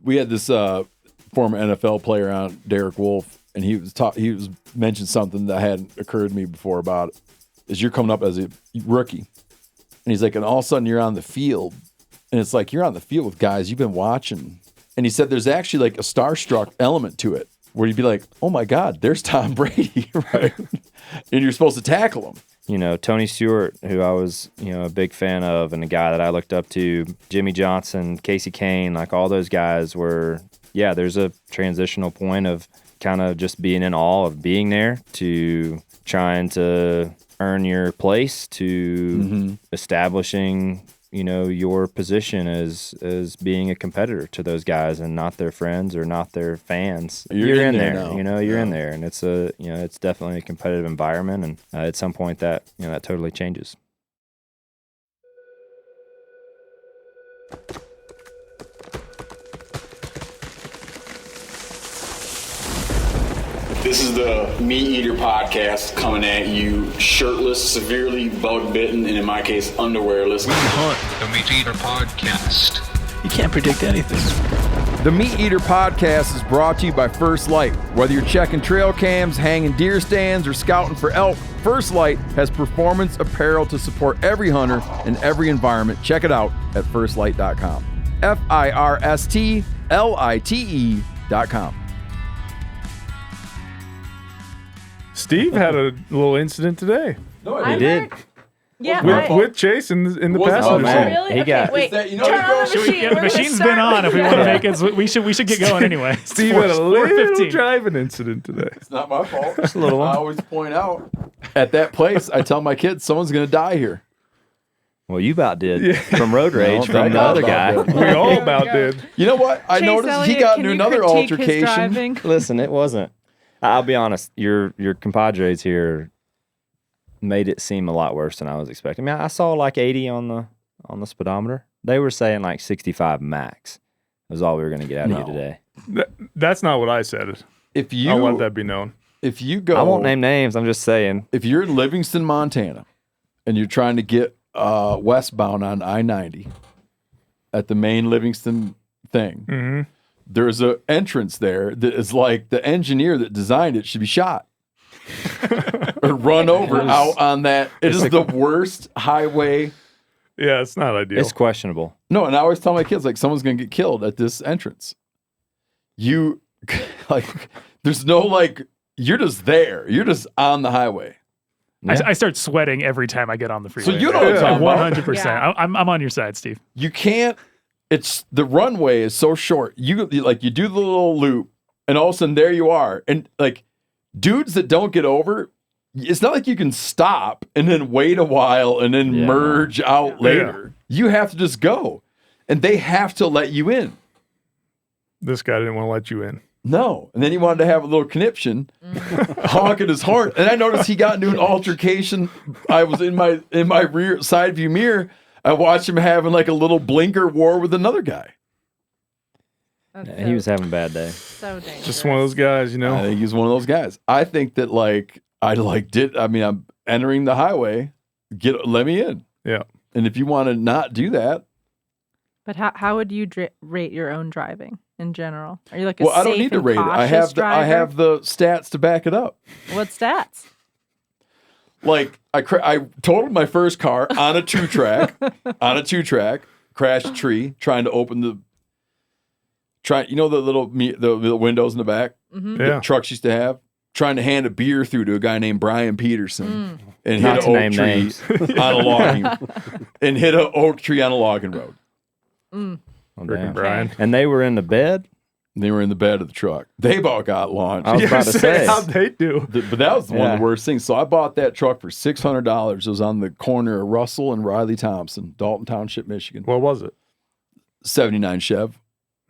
we had this former NFL player on, Derek Wolf, and he was mentioned something that hadn't occurred to me before about it. Is you're coming up as a rookie, and he's like, and all of a sudden you're on the field, and it's like you're on the field with guys you've been watching, and he said there's actually like a starstruck element to it where you'd be like, oh my God, there's Tom Brady, right? And you're supposed to tackle him. You know, Tony Stewart, who I was, a big fan of, and a guy that I looked up to, Jimmy Johnson, Casey Kane, like all those guys were, there's a transitional point of kind of just being in awe of being there to trying to earn your place to establishing, your position as being a competitor to those guys and not their friends or not their fans. You're in there now. You're in there, and it's it's definitely a competitive environment, and at some point that that totally changes. This is the MeatEater podcast coming at you shirtless, severely bug-bitten, and in my case, underwearless. We hunt the MeatEater podcast. You can't predict anything. The MeatEater podcast is brought to you by First Light. Whether you're checking trail cams, hanging deer stands, or scouting for elk, First Light has performance apparel to support every hunter in every environment. Check it out at firstlight.com. FIRSTLITE.com. Steve had a little incident today. No, He did. Yeah, with Chase in the Wasn't- passenger Oh, seat. man. Really? He Okay, got- wait. That- you know Turn what, on bro? the Should machine. The machine's been on. If we want to make it, we should get going anyway. It's Steve had a little 4:15. driving incident today. It's not my fault. Just a little one. I always point out at that place, I tell my kids, someone's going to die here. Well, you about did Yeah. from road rage No, from the I other about guy. did. We all about did. You know what? I Chase noticed he Elliott, got can into you another critique his altercation. driving? Listen, it wasn't. I'll be honest. Your compadres here made it seem a lot worse than I was expecting. I mean, I saw like 80 on the speedometer. They were saying like 65 max was all we were going to get out of you today. That's not what I said. If you, I'll let that be known. if you go, I won't name names. I'm just saying. if you're in Livingston, Montana, and you're trying to get westbound on I-90 at the main Livingston thing, Mm-hmm. there's an entrance there that is like the engineer that designed it should be shot or run over out on that. It is the worst highway. Yeah, it's not ideal. It's questionable. No, and I always tell my kids, like, someone's going to get killed at this entrance. You, like, there's no, like, you're just there. You're just on the highway. I start sweating every time I get on the freeway. So you know what I'm talking about. 100%. Yeah. I'm on your side, Steve. You can't, it's, the runway is so short. You do the little loop, and all of a sudden there you are. And, like, dudes that don't get over, it's not like you can stop and then wait a while and then merge out later. You have to just go. And they have to let you in. This guy didn't want to let you in. No. And then he wanted to have a little conniption, honking his horn. And I noticed he got into an altercation. I was in my rear side view mirror. I watched him having like a little blinker war with another guy. He was having a bad day. So dangerous. Just one of those guys, I think he's one of those guys. I think that I'm entering the highway. Let me in. Yeah. And if you want to not do that, But how would you rate your own driving in general? Are you like a well, I don't safe need to and rate it. I cautious driver? have the stats to back it up. What stats? Like I totaled my first car on a two track, crashed a tree, trying to open the the windows in the back, Yeah. the trucks used to have, trying to hand a beer through to a guy named Brian Peterson and Not hit to an name oak tree names. on a logging and hit an oak tree on a logging road. Oh, Frickin' damn. Brian. And they were in the bed. They were in the bed of the truck. They about got launched. I was about to say. How'd they do? But that was one of Yeah. the worst things. So I bought that truck for $600. It was on the corner of Russell and Riley Thompson, Dalton Township, Michigan. What was it? 79 Chev,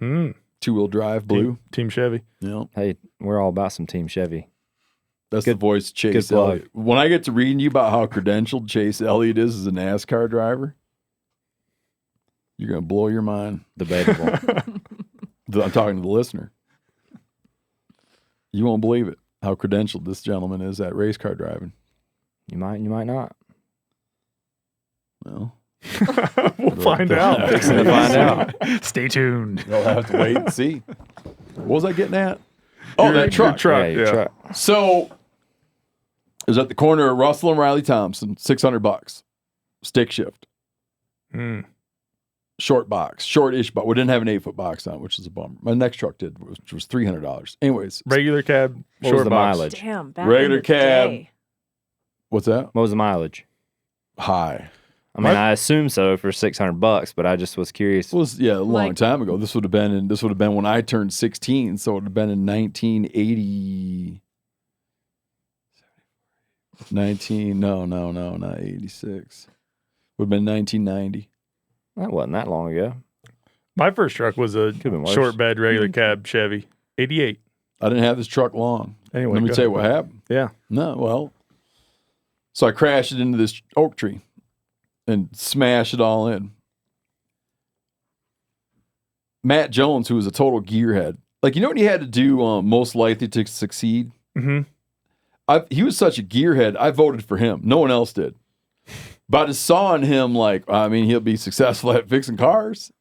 two-wheel drive, blue. Team Chevy. Yeah, Hey, we're all about some Team Chevy. that's the voice of Chase good plug. Elliott. When I get to reading you about how credentialed Chase Elliott is as a NASCAR driver, you're going to blow your mind. Debatable. I'm talking to the listener. You won't believe it, how credentialed this gentleman is at race car driving. You might not. Well, We'll find out. Fixing to find out. Stay tuned. You'll have to wait and see. What was I getting at? Oh, that truck. Truck. Your truck. So it was at the corner of Russell and Riley Thompson, $600. Stick shift. Short box, short-ish box. We didn't have an 8-foot box on, which is a bummer. My next truck did, which was $300. Anyways, Regular cab, What short was the box. mileage? Damn, back Regular in the cab. day. what's that? What was the mileage? High. I mean, I assume so for $600, but I just was curious. It was a long Like- time ago. This would have been when I turned 16, so it would have been in 1980. Not 86. Would have been 1990. That wasn't that long ago. My first truck was a been worse. short bed, regular cab Chevy, 88. I didn't have this truck long. Anyway, Let me go tell you ahead. what happened. Yeah. No, well, so I crashed it into this oak tree and smashed it all in. Matt Jones, who was a total gearhead, like, you know what he had to do most likely to succeed? Mm-hmm. He was such a gearhead, I voted for him. No one else did. But I just saw in him, like, I mean, he'll be successful at fixing cars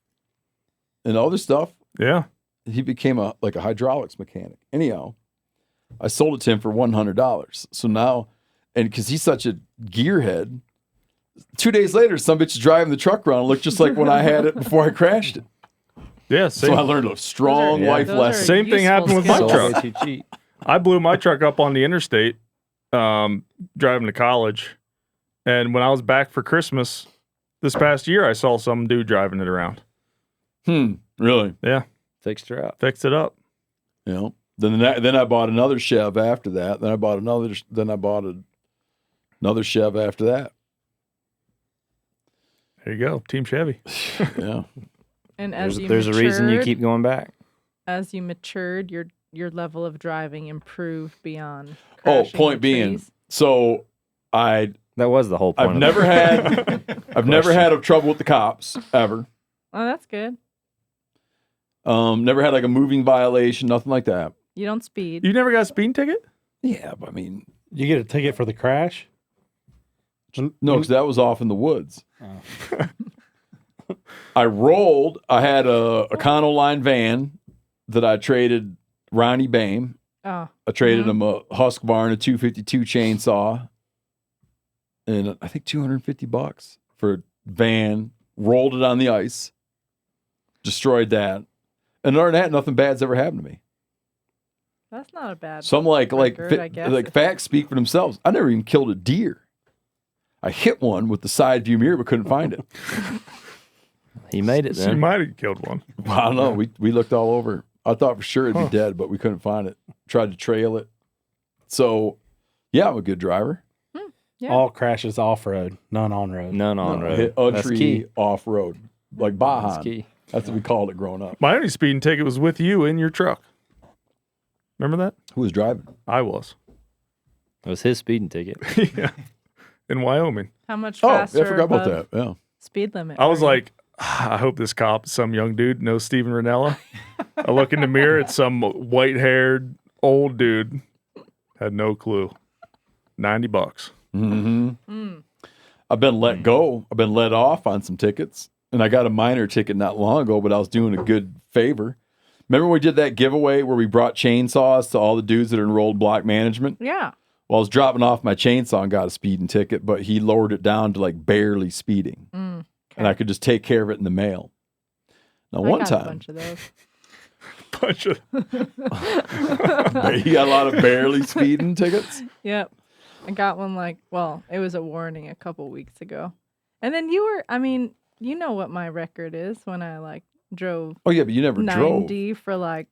and other stuff. Yeah. He became a hydraulics mechanic. Anyhow, I sold it to him for $100. So now, and because he's such a gearhead, 2 days later, some bitch is driving the truck around. It looked just like when I had it before I crashed it. Yeah. So Same, I learned a strong Those are- life those are lesson. Same thing useful happened with my skills. truck. Way too cheap. I blew my truck up on the interstate driving to college. And when I was back for Christmas this past year, I saw some dude driving it around. Really? Yeah. Fixed her up. Fixed it up. You know. Then I bought another Chev after that. Then I bought another Chev after that. There you go. Team Chevy. Yeah. And as There's a reason you keep going back. As you matured, your level of driving improved beyond. Oh, crashing point into being, trees. so I've That was the whole point. of never it. never had a trouble with the cops ever. Oh, that's good. Never had like a moving violation, nothing like that. You don't speed. You never got a speeding ticket? Yeah, but I mean, You get a ticket for the crash? no, because that was off in the woods. I rolled. I had a Econoline van that I traded Ronnie Bame. Oh, I traded him a Husqvarna 252 chainsaw, and I think $250 for a van. Rolled it on the ice, destroyed that, and other than that, nothing bad's ever happened to me. that's not a bad. Some record, I guess. facts speak for themselves. I never even killed a deer. I hit one with the side view mirror, but couldn't find it. He made it You then. might have killed one. I don't know. We looked all over. I thought for sure it'd be dead, but we couldn't find it. Tried to trail it. So, yeah, I'm a good driver. Yeah. All crashes off road, none on road. None on road. Hit a That's tree key. off road, like Baja. That's key. That's what we called it growing up. My only speeding ticket was with you in your truck. Remember that? Who was driving? I was. It was his speeding ticket. Yeah. In Wyoming. How much Oh, faster? I forgot about above that. Yeah. Speed limit. I was were you? like, I hope this cop, some young dude, knows Steven Rinella. I look in the mirror, it's some white-haired old dude. Had no clue. $90. Mm-hmm. I've been let go. I've been let off on some tickets, and I got a minor ticket not long ago, but I was doing a good favor. Remember when we did that giveaway where we brought chainsaws to all the dudes that enrolled block management? Yeah. Well, I was dropping off my chainsaw and got a speeding ticket, but he lowered it down to like barely speeding. And I could just take care of it in the mail. Now, I one got a time, bunch of those. Bunch of you got a lot of barely speeding tickets? Yep. I got one it was a warning a couple weeks ago. And then you know what my record is when I drove Oh, yeah, but you never drove. 90 for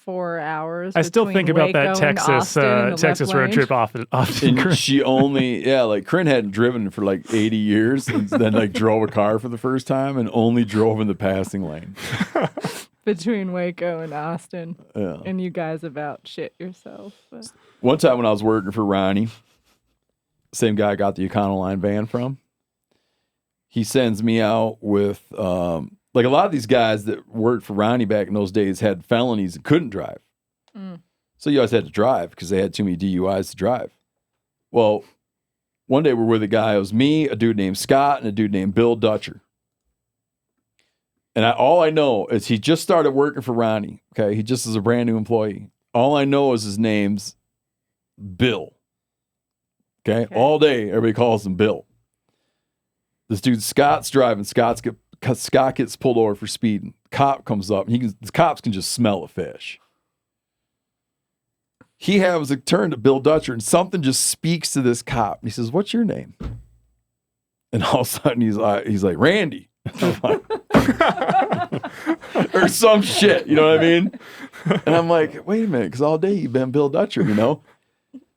4 hours. I still between think about that Waco and Texas Austin in the Texas left road lane. trip off. And she only, Corinne hadn't driven for 80 years and then drove a car for the first time and only drove in the passing lane. Between Waco and Austin. Yeah. And you guys about shit yourself. But. One time when I was working for Ronnie, same guy I got the Econoline van from, he sends me out with, a lot of these guys that worked for Ronnie back in those days had felonies and couldn't drive. So you always had to drive because they had too many DUIs to drive. Well, one day we're with a guy. It was me, a dude named Scott, and a dude named Bill Dutcher. And all I know is he just started working for Ronnie. Okay, he just is a brand new employee. All I know is his name's Bill. Okay, all day everybody calls him Bill. This dude Scott's driving. Scott gets pulled over for speeding. Cop comes up. The cops can just smell a fish. He has a turn to Bill Dutcher, and something just speaks to this cop. He says, "What's your name?" And all of a sudden, he's like, "Randy," or some shit. You know what I mean? And I'm like, "Wait a minute," because all day you've been Bill Dutcher, you know.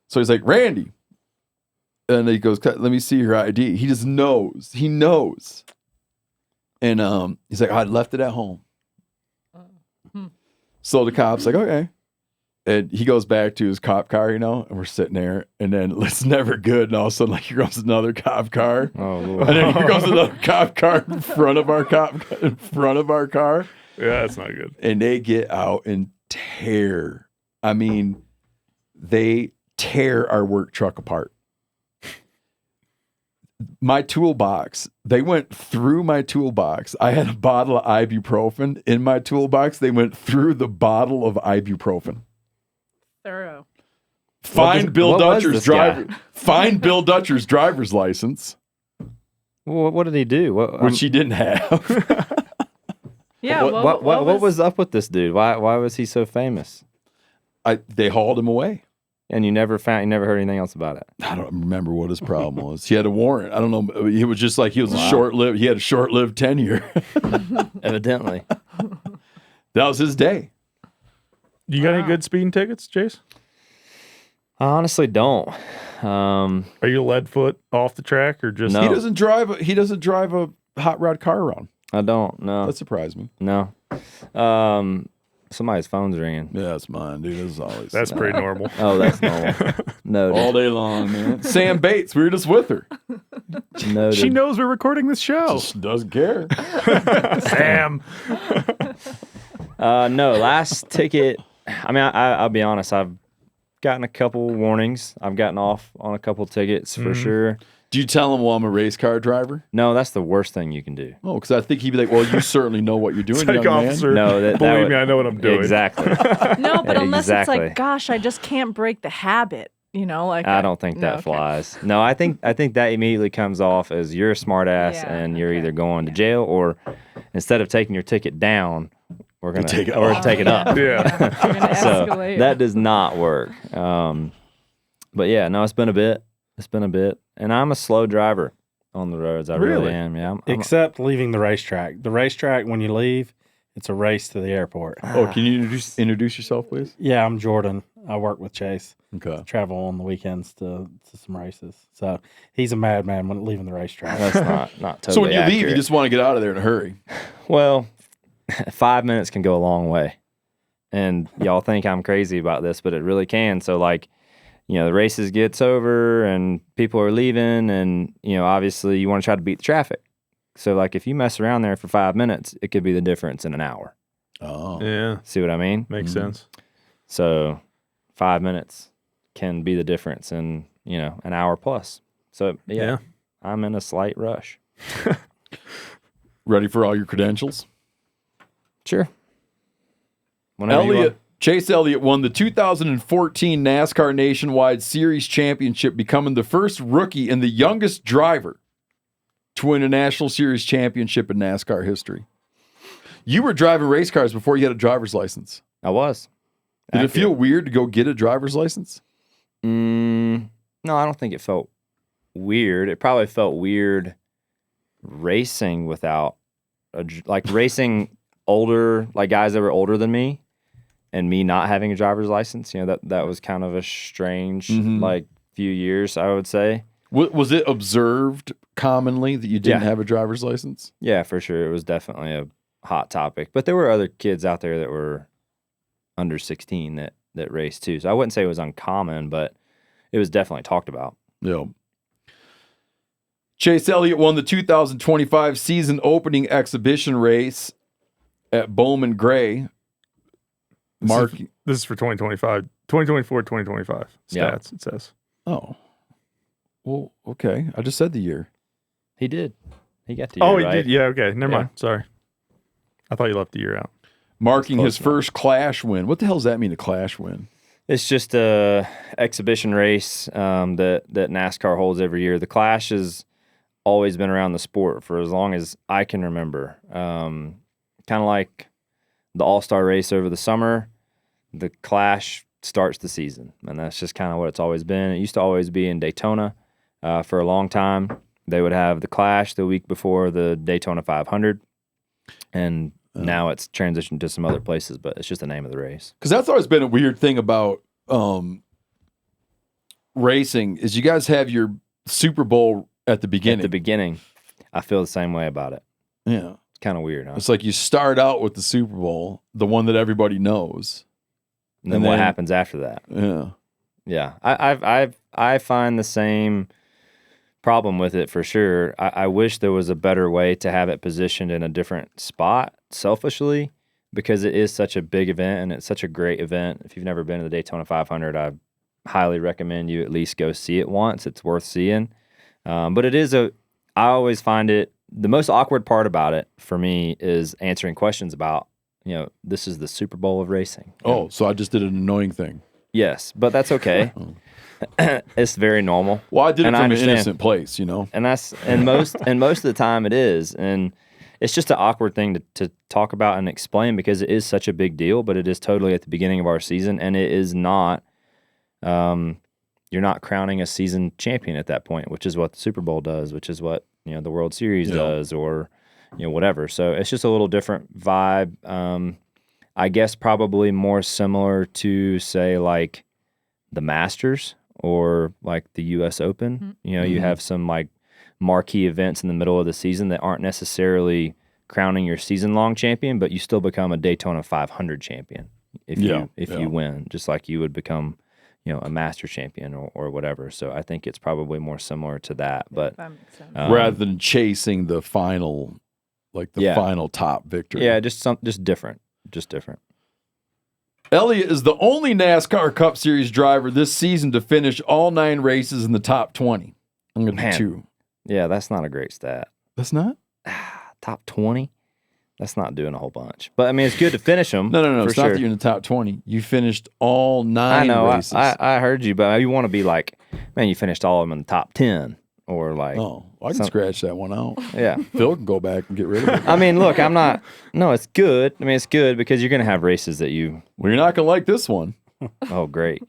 So he's like, "Randy," and he goes, "Let me see your ID." He just knows. He knows. And he's like, "I left it at home." So the cop's like, "Okay." And he goes back to his cop car, you know, and we're sitting there, and then it's never good. And all of a sudden, like, here comes another cop car. Oh, Lord. And then here comes another cop car in front of our car. Yeah, that's not good. And they get out and tear. I mean, they tear our work truck apart. My toolbox, they went through my toolbox. I had a bottle of ibuprofen in my toolbox. They went through the bottle of ibuprofen. Thorough. Find Bill what was Dutcher's this guy? driver. Find Bill Dutcher's driver's license, Well, what did he do? which he didn't have. Yeah. What was up with this dude? Why was he so famous? They hauled him away. And you never heard anything else about it. I don't remember what his problem was. He had a warrant. I don't know. He was just like he was he had a short-lived tenure. Evidently. That was his day. You got any good speeding tickets, Chase? I honestly don't. Are you lead foot off the track or just? No. He doesn't drive a hot rod car around. I don't. No. That surprised me. No. Somebody's phone's ringing. Yeah, that's mine, dude. This is always That's pretty normal. Oh, that's normal. No. all day long, man. Sam Bates, we were just with her. Noted. She knows we're recording this show. Just doesn't care. Sam. No, last ticket. I mean, I'll be honest. I've gotten a couple warnings. I've gotten off on a couple tickets for sure. Do you tell him, well, I'm a race car driver? No, that's the worst thing you can do. Oh, because I think he'd be like, well, you certainly know what you're doing, Psych young officer. man. No, Believe would- me, I know what I'm doing. Exactly. No, but unless it's Exactly. like, gosh, I just can't break the habit. You know, like I don't think that okay. flies. No, I think that immediately comes off as you're a smart ass Yeah, and you're okay. either going to jail or instead of taking your ticket down, we're gonna take it or up. take it up. Yeah. We're gonna So escalate. that does not work. But yeah, no, it's been a bit. And I'm a slow driver on the roads. I really, Really? am. Yeah. I'm Except leaving the racetrack. The racetrack, when you leave, it's a race to the airport. Oh, can you introduce yourself, please? Yeah, I'm Jordan. I work with Chase. Okay. Travel on the weekends to some races. So he's a madman when leaving the racetrack. that's not totally So when you leave, you accurate. just want to get out of there in a hurry. Well, 5 minutes can go a long way. And y'all think I'm crazy about this, but it really can. So like, you know, the races gets over and people are leaving and, you know, obviously you want to try to beat the traffic. So like if you mess around there for 5 minutes, it could be the difference in an hour. Oh. Yeah. See what I mean? Makes sense. So 5 minutes can be the difference in, you know, an hour plus. So yeah. I'm in a slight rush. Ready for all your credentials? Sure. Whenever you Elliott, are. Chase Elliott won the 2014 NASCAR Nationwide Series Championship, becoming the first rookie and the youngest driver to win a National Series Championship in NASCAR history. You were driving race cars before you had a driver's license. I was. Did it feel weird to go get a driver's license? No, I don't think it felt weird. It probably felt weird racing without racing older, like guys that were older than me, and me not having a driver's license. You know, that was kind of a strange like few years, I would say. Was it observed commonly that you didn't Yeah. have a driver's license? Yeah, for sure. It was definitely a hot topic. But there were other kids out there that were under 16 that raced too. So I wouldn't say it was uncommon, but it was definitely talked about. Yeah. Chase Elliott won the 2025 season opening exhibition race at Bowman Gray. Mark, This is for 2025. 2024, 2025 stats, Yeah. it says. oh, Well, okay. I just said the year. He did. He got the Oh, year he right. did. Yeah, okay. Never Yeah. mind. Sorry. I thought you left the year out. Marking his close enough. first Clash win. What the hell does that mean, a Clash win? It's just a exhibition race that NASCAR holds every year. The Clash has always been around the sport for as long as I can remember. Kind of like the All-Star race over the summer, the Clash starts the season, and that's just kind of what it's always been. It used to always be in Daytona for a long time. They would have the Clash the week before the Daytona 500, and now it's transitioned to some other places, but it's just the name of the race. Because that's always been a weird thing about racing is you guys have your Super Bowl at the beginning. At the beginning, I feel the same way about it. Yeah. It's kind of weird, huh? It's like you start out with the Super Bowl, the one that everybody knows. And then and what then- happens after that? Yeah. Yeah, I find the same problem with it for sure. I wish there was a better way to have it positioned in a different spot, selfishly, because it is such a big event and it's such a great event. If you've never been to the Daytona 500, I highly recommend you at least go see it once. It's worth seeing. But it is I always find it, the most awkward part about it for me is answering questions about, this is the Super Bowl of racing. Oh, so I just did an annoying thing. Yes, but that's okay. It's very normal. Well, I did it And I from an understand. innocent place, And that's most of the time it is. And it's just an awkward thing to talk about and explain because it is such a big deal, but it is totally at the beginning of our season, and it is not you're not crowning a season champion at that point, which is what the Super Bowl does, which is what the World Series does, or whatever. So it's just a little different vibe. I guess probably more similar to, say, like the Masters or like the U.S. Open. You have some like marquee events in the middle of the season that aren't necessarily crowning your season-long champion, but you still become a Daytona 500 champion if you win, just like you would become, a Master champion or whatever. So I think it's probably more similar to that, but That makes sense. rather than chasing the final, final top victory. yeah, just different. Just different. Elliott is the only NASCAR Cup Series driver this season to finish all 9 races in the top 20. I'm going to do 2. Yeah, that's not a great stat. That's not? Top 20? That's not doing a whole bunch. But, I mean, it's good to finish them. No. for It's sure. not that you're in the top 20. You finished all 9 I know. races. I heard you, but you want to be like, man, you finished all of them in the top 10. Or like, I can scratch that one out. yeah. Phil can go back and get rid of it. I mean, look, no, it's good. I mean, it's good because you're going to have races that you, Well, you're not going to like this one. oh, great.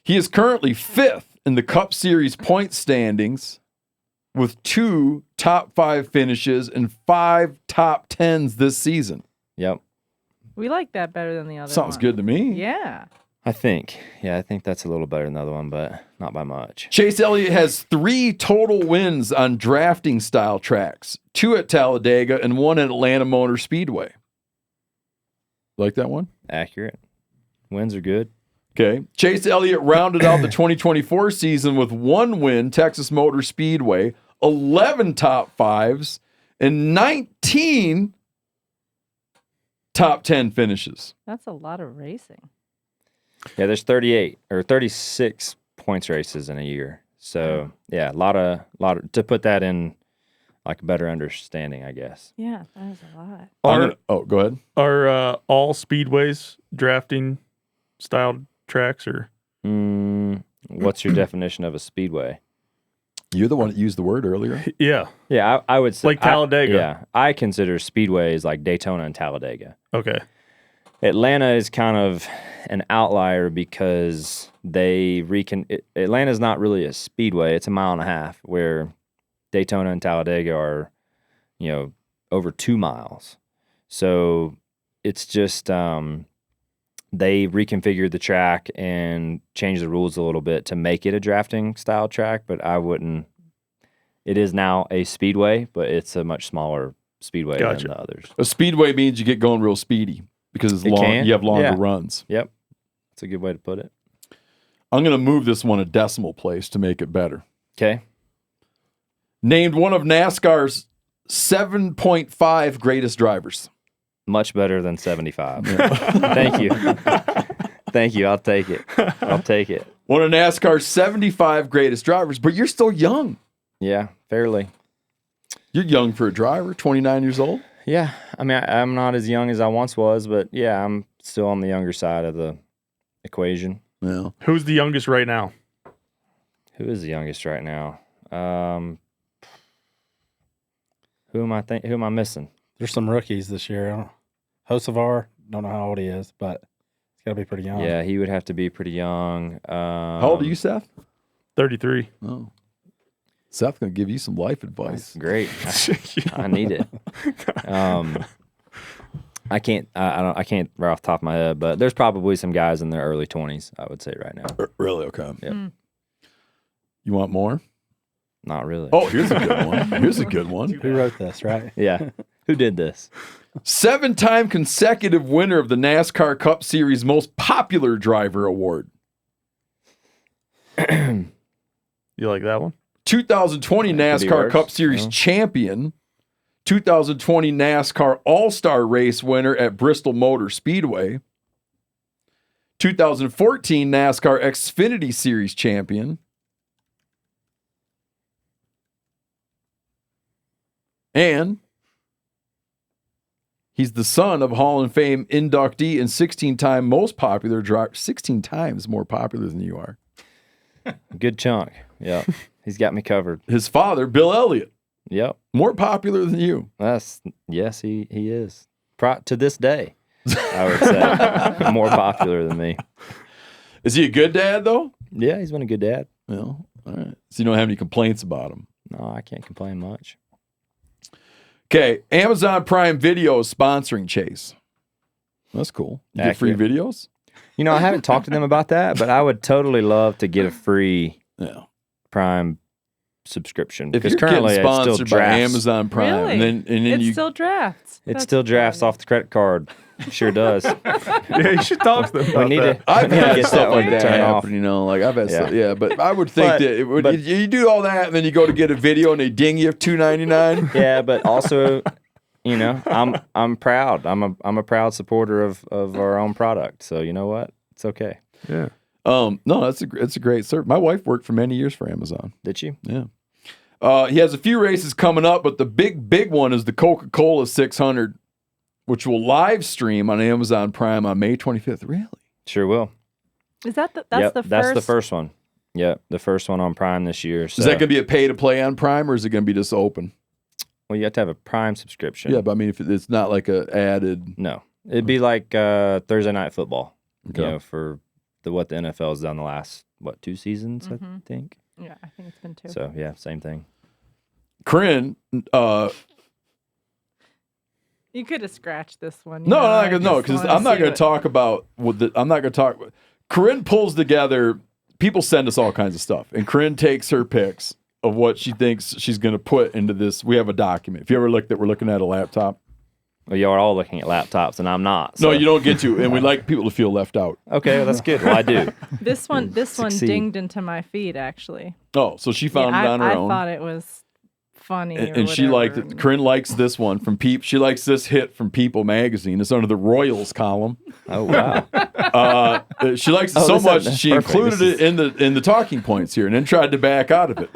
He is currently 5th in the Cup Series point standings with 2 top 5 finishes and 5 top 10s this season. Yep. We like that better than the other Sounds one. good to me. Yeah. I think that's a little better than the other one, but not by much. Chase Elliott has 3 total wins on drafting style tracks, 2 at Talladega and 1 at Atlanta Motor Speedway. Like that one? Accurate. Wins are good. Okay. Chase Elliott rounded out the 2024 season with 1 win, Texas Motor Speedway, 11 top 5s, and 19 top 10 finishes. That's a lot of racing. Yeah, there's 38 or 36 points races in a year. So, yeah, a lot of to put that in like a better understanding, I guess. Yeah, that is a lot. Go ahead. Are all speedways drafting style tracks or? What's your definition of a speedway? You're the one that used the word earlier. Yeah. Yeah, I would say Like Talladega. I consider speedways like Daytona and Talladega. Okay. Atlanta is kind of an outlier because Atlanta's not really a speedway. It's a mile and a half, where Daytona and Talladega are, over 2 miles. So it's just they reconfigured the track and changed the rules a little bit to make it a drafting style track, but I wouldn't. It is now a speedway, but it's a much smaller speedway than the others. A speedway means you get going real speedy because it's It long. can. You have longer Yeah. runs. Yep. That's a good way to put it. I'm going to move this one a decimal place to make it better. Okay. Named one of NASCAR's 7.5 greatest drivers. Much better than 75. Thank you. Thank you. I'll take it. I'll take it. One of NASCAR's 75 greatest drivers, but you're still young. Yeah, fairly. You're young for a driver, 29 years old. Yeah, I mean, I'm not as young as I once was, but yeah, I'm still on the younger side of the equation. Yeah. Who's the youngest right now? Who is the youngest right now? Who am I missing? There's some rookies this year. Hocevar, don't know how old he is, but he's got to be pretty young. Yeah, he would have to be pretty young. How old are you, Seth? 33. Oh. Seth's going to give you some life advice. Great. I need it. I can't right off the top of my head, but there's probably some guys in their early 20s, I would say right now. Really? Okay. Yep. You want more? Not really. Oh, here's a good one. Here's a good one. Who wrote this, right? Yeah. Who did this? 7-time consecutive winner of the NASCAR Cup Series Most Popular Driver Award. You like that one? 2020 NASCAR Cup Series champion. 2020 NASCAR All-Star Race winner at Bristol Motor Speedway. 2014 NASCAR Xfinity Series champion. And he's the son of Hall of Fame inductee and 16-time most popular driver. 16 times more popular than you are. Good chunk. Yep. He's got me covered. His father, Bill Elliott. Yep. More popular than you. Yes, he is. To this day, I would say. More popular than me. Is he a good dad, though? Yeah, he's been a good dad. Well, all right. So you don't have any complaints about him? No, I can't complain much. Okay, Amazon Prime Video is sponsoring Chase. That's cool. You get free videos? You know, I haven't talked to them about that, but I would totally love to get a free Prime subscription. If Because you're currently getting it's still sponsored by drafts. Amazon Prime, Really? and then It's you still drafts. It That's still drafts funny. off the credit card. Sure does. Yeah, you should talk to them We about need that. to I've had get stuff that one like to that turn off. happen, you know, like I've had Yeah. stuff, but I would think But- that it would, but- you do all that and then you go to get a video and they ding you $2.99. Yeah, but also, you know, I'm proud. I'm a proud supporter of our own product. So you know what? It's okay. Yeah. No, it's a great service. My wife worked for many years for Amazon. Did you? Yeah. He has a few races coming up, but the big one is the Coca-Cola 600, which will live stream on Amazon Prime on May 25th. Really? Sure will. Is that that's Yep, the first? that's the first one. Yep, the first one on Prime this year. So. Is that going to be a pay to play on Prime, or is it going to be just open? Well, you have to have a Prime subscription. Yeah, but I mean, if it's not like a added. No, it'd be like Thursday Night Football. Okay. You know, for what the NFL has done the last 2 seasons, I think. Yeah, I think it's been 2. So yeah, same thing. Corinne, You could have scratched this one. no, because I'm not going to talk about I'm not going to talk. Corinne pulls together. People send us all kinds of stuff, and Corinne takes her picks of what she thinks she's going to put into this. We have a document. If you ever looked at, we're looking at a laptop. Well, y'all are all looking at laptops, and I'm not. No, so- you don't get to, and we like people to feel left out. Okay, well, that's good. Well, I do. This one Succeed. dinged into my feed actually. Oh, so she found Yeah, it on her I own. thought it was funny, And she liked it. Corinne likes this one from Peep. She likes this hit from People magazine. It's under the Royals column. Oh wow. She likes it Oh, so this- much that's she perfect. included This it in the talking points here, and then tried to back out of it.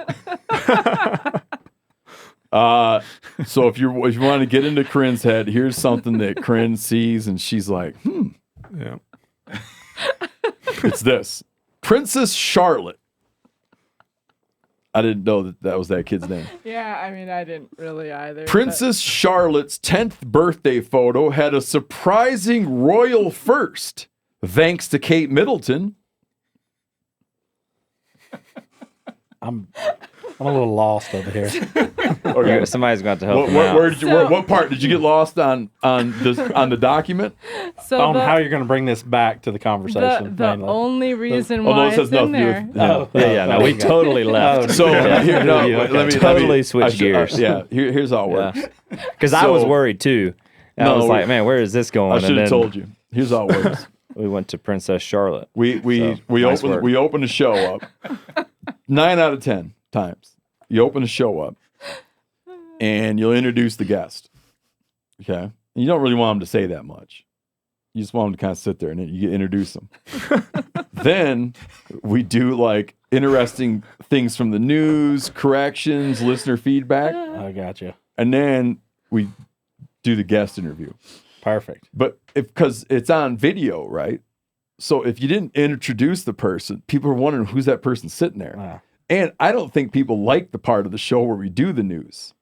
So if you want to get into Corinne's head, here's something that Corinne sees, and she's like, Yeah. it's this. Princess Charlotte. I didn't know that was that kid's name. Yeah, I mean, I didn't really either. Princess Charlotte's 10th birthday photo had a surprising royal first, thanks to Kate Middleton. I'm a little lost over here. Okay. Somebody's going to have to help Where him did you, So- what part did you get lost on the document? So On the, how you're going to bring this back to the the, conversation. the mainly. only reason Oh, no, why this has it's in nothing to do there. with. Oh, Yeah, no, we totally left. So here, no, Okay. let me Totally switch I should- gears. Here's how it works. Because I was So- worried too. I No, was we- like, man, where is this going? I And should have then told you. Here's how it works. We went to Princess Charlotte. We nice open work. we open a show up 9 out of 10 times. You open a show up and you'll introduce the guest. Okay. And you don't really want them to say that much. You just want them to kind of sit there and then you introduce them. Then we do like interesting things from the news, corrections, listener feedback. I got you. And then we do the guest interview. Perfect. But because it's on video, right? So if you didn't introduce the person, people are wondering who's that person sitting there. Wow. And I don't think people like the part of the show where we do the news.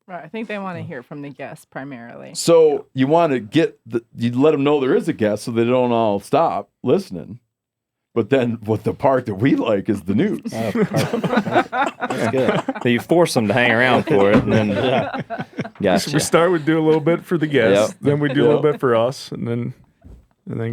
Right. I think they want to hear from the guests primarily. So you want to you let them know there is a guest so they don't all stop listening. But then what the part that we like is the news. That's good. So you force them to hang around for it, and then gotcha. We start with do a little bit for the guests, then we do a little bit for us, and then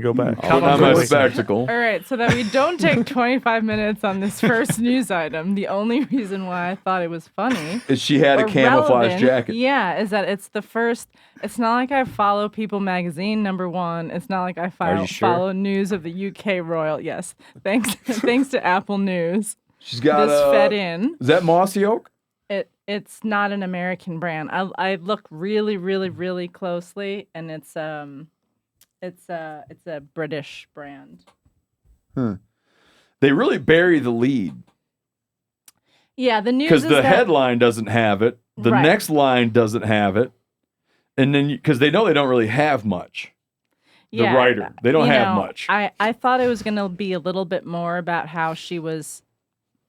go back. Put on my spectacle. All right, so that we don't take 25 minutes on this first news item. The only reason why I thought it was funny Is she had a or camouflage relevant, jacket. Yeah, is that it's the first. It's not like I follow People magazine, number one. It's not like I you sure? follow news of the UK royal. Yes, thanks to Apple News. She's got This fed in. Is that Mossy Oak? It's not an American brand. I look really, really, really closely, and it's a British brand. They really bury the lead Yeah, the news because is the that, headline doesn't have it. The Right. next line doesn't have it. And then because they know they don't really have much. The writer. They don't have much. I thought it was going to be a little bit more about how she was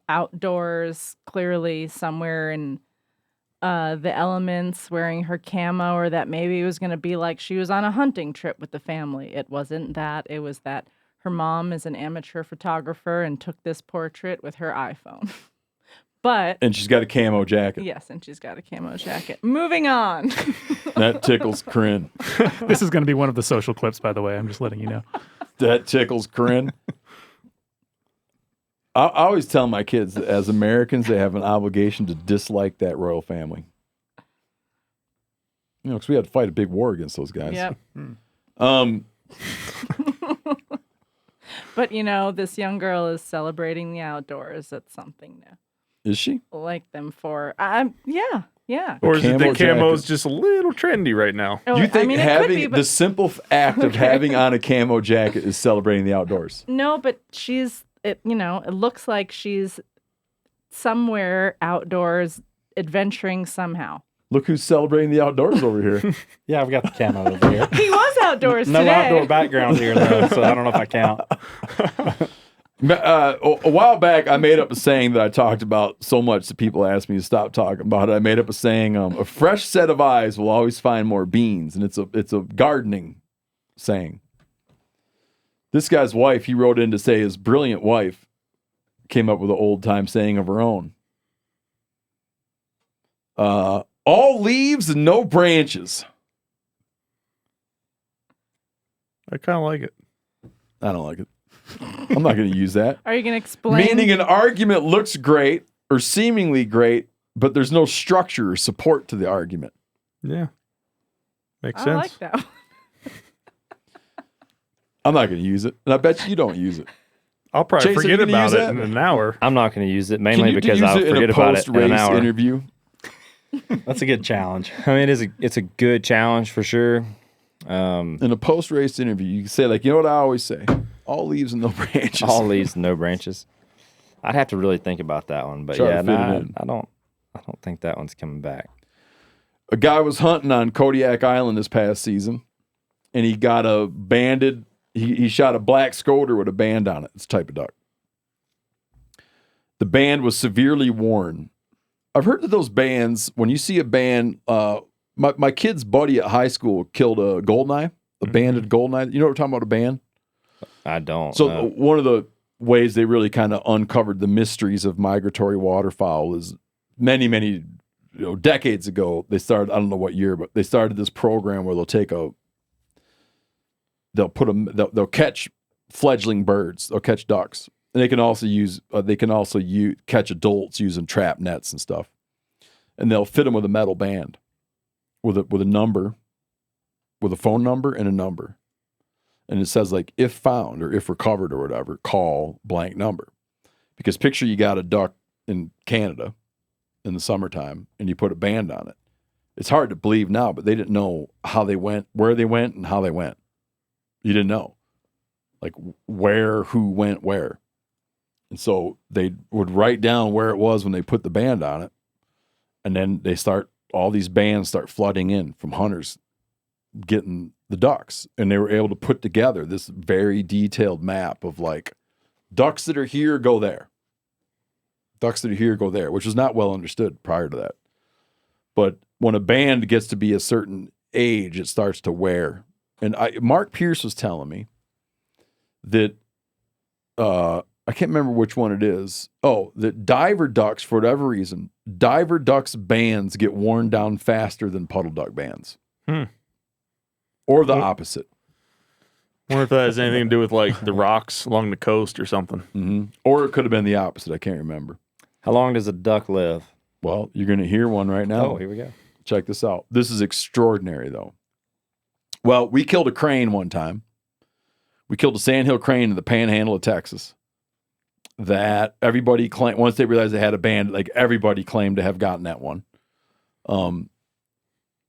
outdoors, clearly somewhere in the elements, wearing her camo, or that maybe it was going to be like she was on a hunting trip with the family. It wasn't that. It was that her mom is an amateur photographer and took this portrait with her iPhone. But And she's got a camo jacket. yes, and she's got a camo jacket. Moving on. That tickles Corinne. This is going to be one of the social clips, by the way. I'm just letting you know. That tickles Corinne. I always tell my kids that as Americans, they have an obligation to dislike that royal family. You know, because we had to fight a big war against those guys. Yep. Um, But this young girl is celebrating the outdoors. That's something new. is she? Like them for yeah. Or is it camo that camo's jacket. just a little trendy right now? Oh, You think I mean, it could having be, but the simple act of having on a camo jacket is celebrating the outdoors? no, but it looks like she's somewhere outdoors adventuring somehow. Look who's celebrating the outdoors over here. Yeah, I've got the camo over here. He was outdoors No today. outdoor background here, though, so I don't know if I count. A while back, I made up a saying that I talked about so much that people asked me to stop talking about it. I made up a saying, a fresh set of eyes will always find more beans. And it's a gardening saying. This guy's wife, he wrote in to say his brilliant wife came up with an old time saying of her own. All leaves and no branches. I kind of like it. I don't like it. I'm not going to use that. Are you going to explain? Meaning an argument looks great or seemingly great, but there's no structure or support to the argument. Yeah. Makes I sense. like that. I'm not going to use it. And I bet you don't use it. I'll probably Chase, are you forget gonna about use it that? in an hour. I'm not going to use it Can mainly you because use I'll it in forget a about it in an post-race hour. interview? That's a good challenge. I mean, it's a good challenge for sure. In a post-race interview, you can say, like, you know what I always say? All leaves and no branches. All leaves, no branches. I'd have to really think about that one, but Try to yeah, fit it nah, in. I don't think that one's coming back. A guy was hunting on Kodiak Island this past season, and he got a banded. He shot a black scoter with a band on it. It's a type of duck. The band was severely worn. I've heard that those bands, when you see a band, my kid's buddy at high school killed a goldeneye, a banded goldeneye. You know what we're talking about, a band? I don't. So know. one of the ways they really kind of uncovered the mysteries of migratory waterfowl is many decades ago. They started, I don't know what year, but they started this program where they'll catch fledgling birds, they'll catch ducks, and they can also catch adults using trap nets and stuff, and they'll fit them with a metal band, with a number, with a phone number and a number. And it says, like, if found or if recovered or whatever, call blank number. Because picture you got a duck in Canada in the summertime and you put a band on it. It's hard to believe now, but they didn't know how they went, where they went, and how they went. You didn't know. Like where, who went where. And so they would write down where it was when they put the band on it. And then all these bands start flooding in from hunters getting the ducks. And they were able to put together this very detailed map of like, ducks that are here, go there. Ducks that are here, go there, which was not well understood prior to that. But when a band gets to be a certain age, it starts to wear. And Mark Pierce was telling me that, I can't remember which one it is. Oh, that diver ducks, for whatever reason, diver ducks bands get worn down faster than puddle duck bands. Or the opposite. I wonder if that has anything to do with like the rocks along the coast or something. Mm-hmm. Or it could have been the opposite. I can't remember. How long does a duck live? Well, you're going to hear one right now. Oh, here we go. Check this out. This is extraordinary, though. Well, we killed a crane one time. We killed a sandhill crane in the panhandle of Texas that everybody claimed, once they realized they had a band, like everybody claimed to have gotten that one. And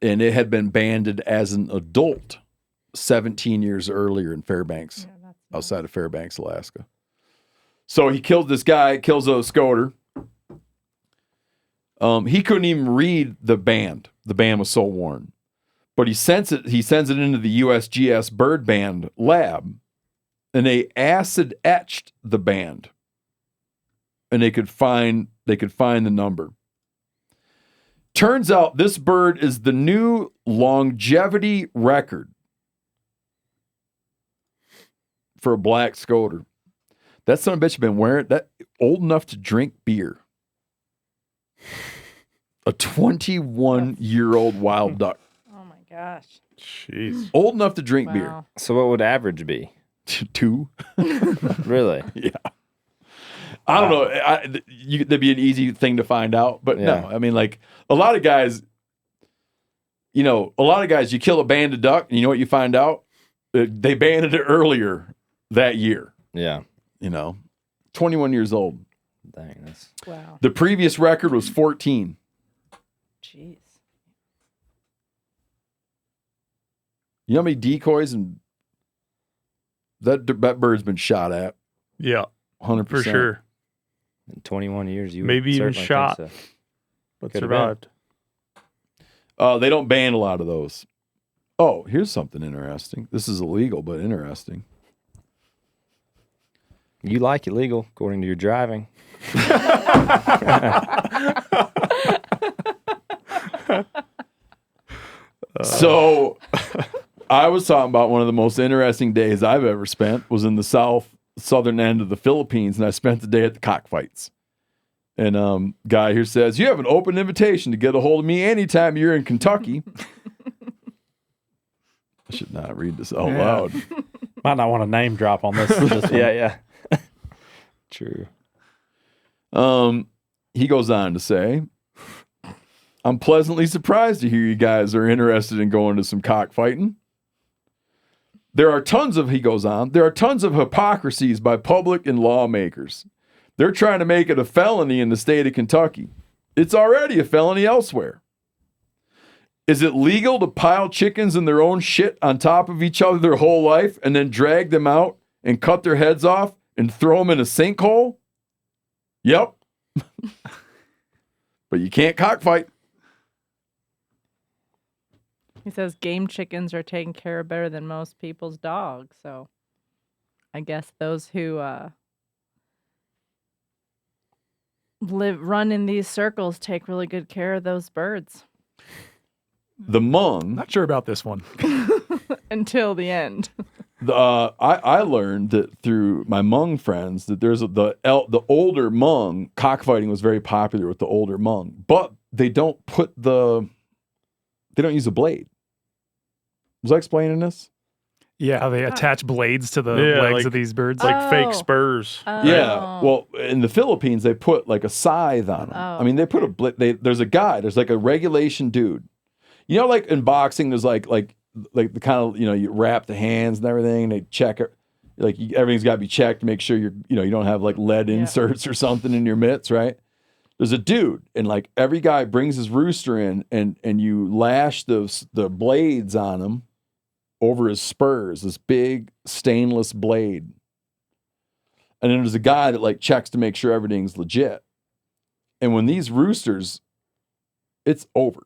it had been banded as an adult 17 years earlier in Fairbanks, outside of Fairbanks, Alaska. So he kills this guy, kills a scoter. He couldn't even read the band. The band was so worn. But he sends it into the USGS bird band lab, and they acid etched the band. And they could find the number. Turns out this bird is the new longevity record for a black scoter. That son of a bitch been wearing that old enough to drink beer. A 21-year-old wild duck. Oh my gosh. Jeez. Old enough to drink beer. So what would average be? 2. Really? Yeah. I don't know. That'd be an easy thing to find out, but no. I mean, like a lot of guys, you kill a banded duck, and you know what you find out? They banded it earlier that year. Yeah. 21 years old. Dang, that's Wow. The previous record was 14. Jeez. You know how many decoys and that bird's been shot at? Yeah, 100%. for sure. in 21 years. You Maybe would even certainly shot. think so. But Could've survived. They don't ban a lot of those. Oh, here's something interesting. This is illegal, but interesting. You like illegal, according to your driving. So I was talking about one of the most interesting days I've ever spent was in the southern end of the Philippines, and I spent the day at the cockfights. And guy here says, you have an open invitation to get a hold of me anytime you're in Kentucky. I should not read this out loud. Might not want to name drop on this. One. Yeah. True. He goes on to say, I'm pleasantly surprised to hear you guys are interested in going to some cockfighting. There are tons of hypocrisies by public and lawmakers. They're trying to make it a felony in the state of Kentucky. It's already a felony elsewhere. Is it legal to pile chickens in their own shit on top of each other their whole life and then drag them out and cut their heads off and throw them in a sinkhole? Yep. But you can't cockfight. He says game chickens are taken care of better than most people's dogs. So I guess those who run in these circles take really good care of those birds. The Hmong. Not sure about this one. Until the end. I learned that through my Hmong friends that there's the older Hmong cockfighting was very popular with the older Hmong, but they don't use a blade. Was I explaining this? Yeah, they attach blades to the legs of these birds. Like fake spurs. Yeah. Well, in the Philippines, they put like a scythe on them. I mean, they put there's a guy, there's like a regulation dude. You know, like in boxing, there's like the kind of, you wrap the hands and everything, and they check it. Like everything's got to be checked to make sure you don't have like lead inserts or something in your mitts, right? There's a dude, and like every guy brings his rooster in, and you lash the blades on him over his spurs, this big stainless blade. And then there's a guy that like checks to make sure everything's legit. And when these roosters, it's over.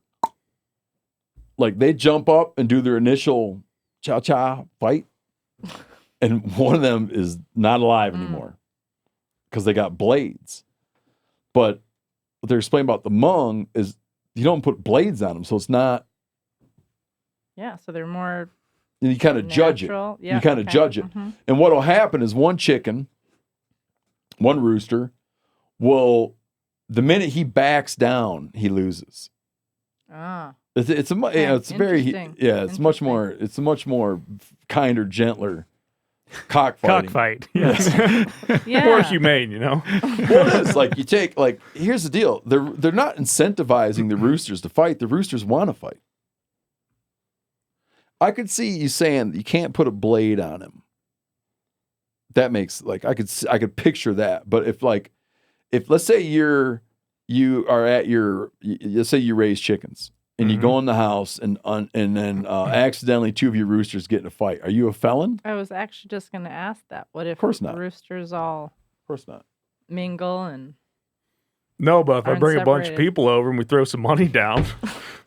Like they jump up and do their initial cha-cha fight. And one of them is not alive anymore because they got blades. But what they're explaining about the Hmong is you don't put blades on them. So it's not. Yeah, so they're more. You kind of judge it. Yeah, you kind of judge it. And what will happen is one rooster will, the minute he backs down, he loses. Ah. It's much more kinder, gentler cockfighting. Cockfight. Yes. Yeah. More humane, you know? Well, it is. Like, you take, like, here's the deal. They're not incentivizing the roosters to fight. The roosters want to fight. I could see you saying you can't put a blade on him. That makes, like, I could picture that. But if let's say you raise chickens and you go in the house and then accidentally two of your roosters get in a fight, are you a felon? I was actually just going to ask that. What if Of course not. roosters all Of course not. mingle and No, but if I Aren't bring a bunch of separated. people over and we throw some money down,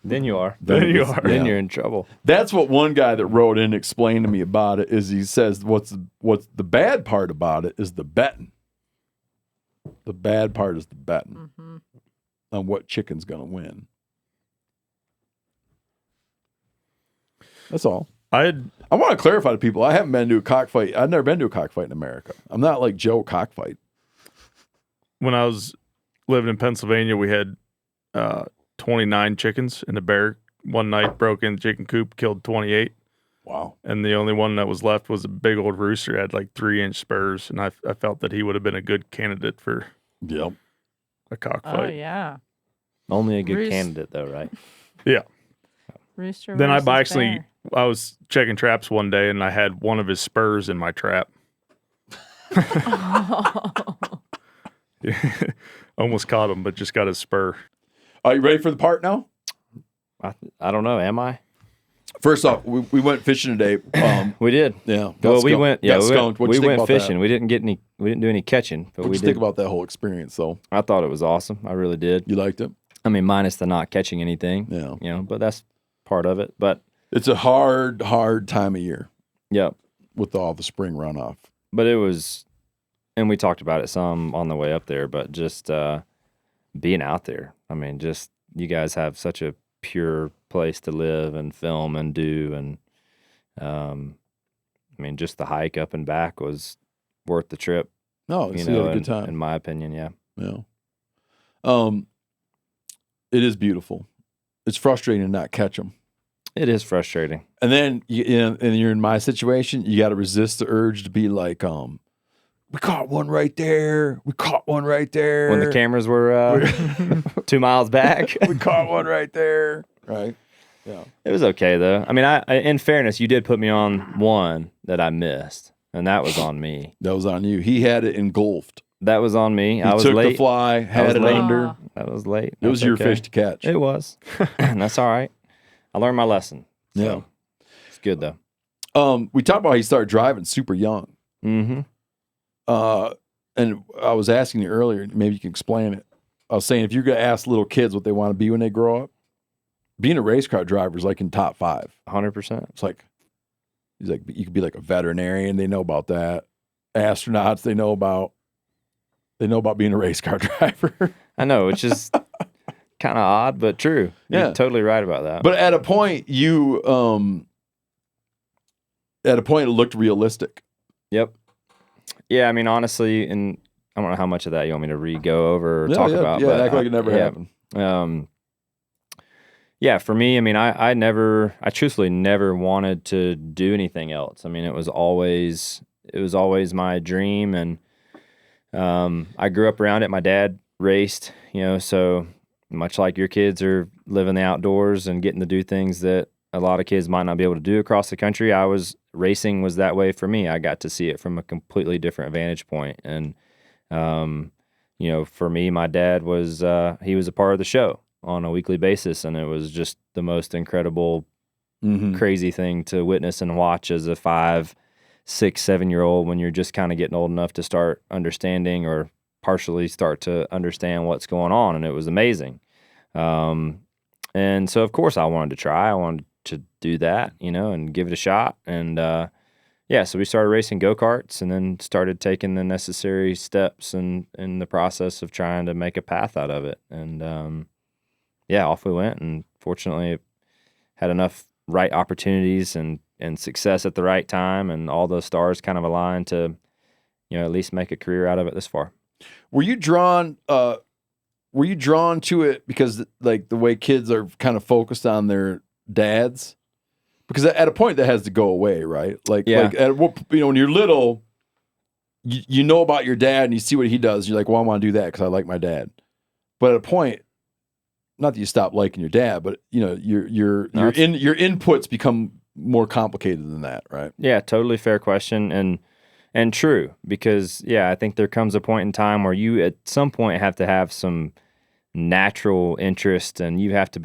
Then you are. then you are. Then you're in trouble. That's what one guy that wrote in explained to me about it. Is he says what's the bad part about it is the betting. The bad part is the betting on what chicken's gonna win. That's all. I want to clarify to people. I haven't been to a cockfight. I've never been to a cockfight in America. I'm not like Joe Cockfight. When I was living in Pennsylvania, we had 29 chickens, and a bear one night broke in the chicken coop, killed 28. Wow. And the only one that was left was a big old rooster, had like 3-inch spurs, and I felt that he would have been a good candidate for a cockfight. oh yeah, Only a good Roost- candidate, though, right? Yeah. rooster. Then I versus actually, I was checking traps one day, and I had one of his spurs in my trap. Almost caught him, but just got his spur. Are you ready for the part now? I don't know. Am I? First off, we went fishing today. We did. Yeah. Well, we went. Yeah, skunked. What'd we you think went about fishing. that? We didn't get any. We didn't do any catching, but What'd we you did. think about that whole experience, though? I thought it was awesome. I really did. You liked it? I mean, minus the not catching anything. Yeah. You know, but that's part of it. But It's a hard time of year yeah, with all the spring runoff. but it was, and we talked about it some on the way up there. But just being out there. I mean, just you guys have such a pure place to live and film and do, and I mean, just the hike up and back was worth the trip. No, You you know, had a good in time. my opinion, yeah. Yeah. It is beautiful. It's frustrating to not catch them. It is frustrating. And then and you're in my situation, you got to resist the urge to be like, we caught one right there. We caught one right there. When the cameras were 2 miles back, we caught one right there. Right. Yeah. it was okay though. I mean, I in fairness, you did put me on one that I missed, and that was on me. That was on you. He had it engulfed. That was on me. He I was took late. the fly, had was it late. under. That was late. It was That's your okay. fish to catch. It was. That's all right. I learned my lesson. So Yeah. it's good though. We talked about how he started driving super young. Mm-hmm. And I was asking you earlier, maybe you can explain it. I was saying, if you're going to ask little kids what they want to be when they grow up, being a race car driver is like in top 5. 100%. It's like, he's like, you could be like a veterinarian. They know about that. Astronauts, they know about being a race car driver. I know, which is kind of odd, but true. Yeah. You're totally right about that. But at a point, it looked realistic. Yep. Yeah, I mean, honestly, and I don't know how much of that you want me to re-go over or talk about. Yeah, but act like it never happened. Yeah, for me, I mean, I truthfully never wanted to do anything else. I mean, it was always my dream, and I grew up around it. My dad raced, you know, so much like your kids are living the outdoors and getting to do things that a lot of kids might not be able to do across the country. Racing was that way for me. I got to see it from a completely different vantage point. And, you know, for me, my dad he was a part of the show on a weekly basis. And it was just the most incredible crazy thing to witness and watch as a 5, 6, 7-year-old when you're just kind of getting old enough to start understanding or partially start to understand what's going on. And it was amazing. And so, of course, I wanted to try. I wanted to do that, and give it a shot. And, so we started racing go-karts and then started taking the necessary steps in the process of trying to make a path out of it. And, off we went. And fortunately, had enough right opportunities and success at the right time, and all the stars kind of aligned to, at least make a career out of it this far. Were you drawn to it because like the way kids are kind of focused on their dads? Because at a point that has to go away, right? Like when you're little, you know about your dad and you see what he does. You're like, well, I want to do that because I like my dad. But at a point, not that you stop liking your dad, but your inputs become more complicated than that, right? Yeah, totally fair question and true, because I think there comes a point in time where you at some point have to have some natural interest, and you have to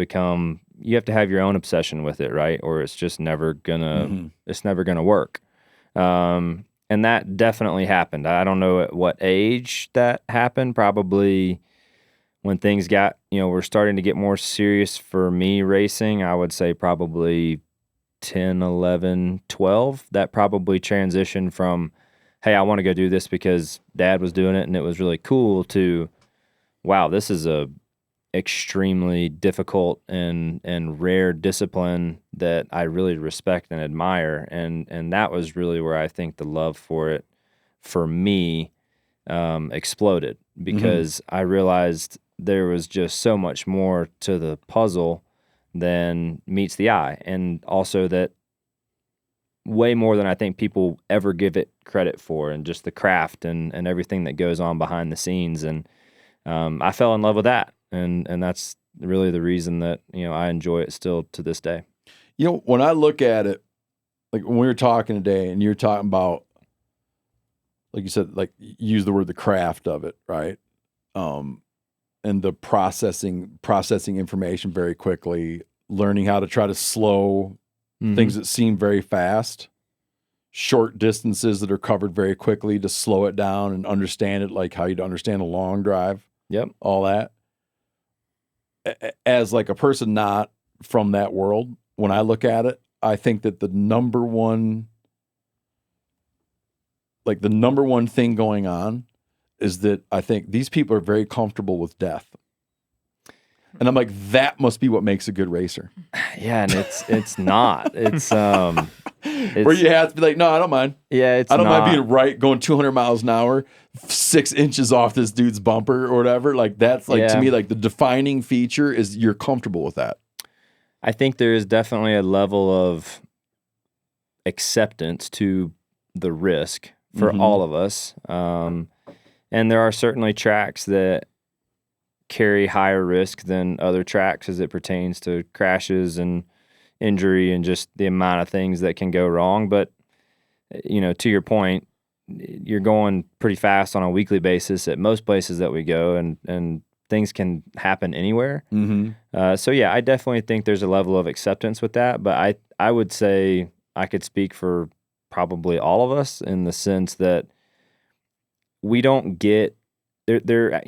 have your own obsession with it, right? Or it's just never gonna work. And that definitely happened. I don't know at what age that happened. Probably when things got, were starting to get more serious for me racing. I would say probably 10, 11, 12. That probably transitioned from, hey, I want to go do this because Dad was doing it and it was really cool, to, wow, this is a extremely difficult and rare discipline that I really respect and admire. And that was really where I think the love for it, for me, exploded, because I realized there was just so much more to the puzzle than meets the eye. And also that way more than I think people ever give it credit for, and just the craft and everything that goes on behind the scenes. And I fell in love with that. And that's really the reason that, I enjoy it still to this day. When I look at it, like when we were talking today and you're talking about, like you said, like use the word, the craft of it, right? And the processing information very quickly, learning how to try to slow things that seem very fast, short distances that are covered very quickly, to slow it down and understand it, like how you'd understand a long drive. Yep. All that. As like a person not from that world, when I look at it, I think that the number one thing going on is that I think these people are very comfortable with death. And I'm like, that must be what makes a good racer. Yeah, and it's not. It's where you have to be like, no, I don't mind. Yeah, I don't mind being right, going 200 miles an hour, 6 inches off this dude's bumper or whatever. Like that's like to me, like the defining feature is you're comfortable with that. I think there is definitely a level of acceptance to the risk for all of us. And there are certainly tracks that carry higher risk than other tracks as it pertains to crashes and injury and just the amount of things that can go wrong. But, to your point, you're going pretty fast on a weekly basis at most places that we go, and things can happen anywhere. I definitely think there's a level of acceptance with that. But I would say I could speak for probably all of us in the sense that we don't get there.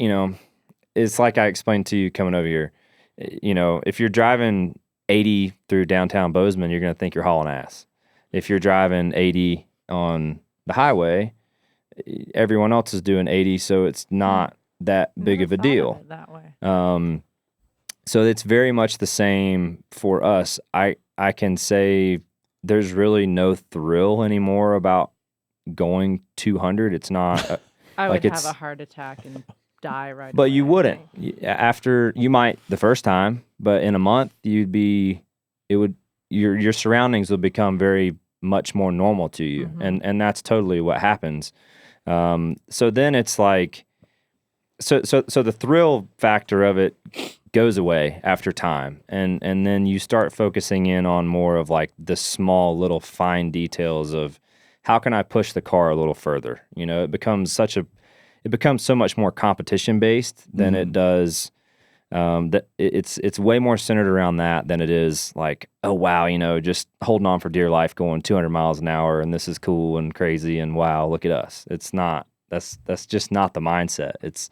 It's like I explained to you coming over here. If you're driving 80 through downtown Bozeman, you're going to think you're hauling ass. If you're driving 80 on the highway, everyone else is doing 80, so it's not that big of a deal. That way. So it's very much the same for us. I can say there's really no thrill anymore about going 200. It's not. I would have a heart attack and die right away. But you wouldn't. After, you might the first time, but in a month your surroundings will become very much more normal to you. And that's totally what happens. So then it's like, so the thrill factor of it goes away after time. And then you start focusing in on more of like the small little fine details of how can I push the car a little further? It becomes so much more competition based than it does that it's way more centered around that than it is like, oh wow, just holding on for dear life, going 200 miles an hour, and this is cool and crazy, and wow, look at us. It's not. That's just not the mindset. It's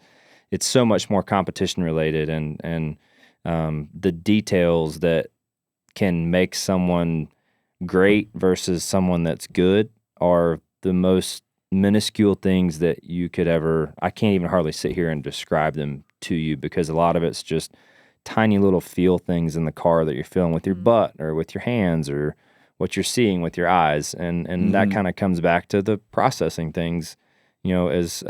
so much more competition related, and the details that can make someone great versus someone that's good are the most minuscule things that you could ever. I can't even hardly sit here and describe them to you, because a lot of it's just tiny little feel things in the car that you're feeling with your butt or with your hands or what you're seeing with your eyes, and that kind of comes back to the processing things. As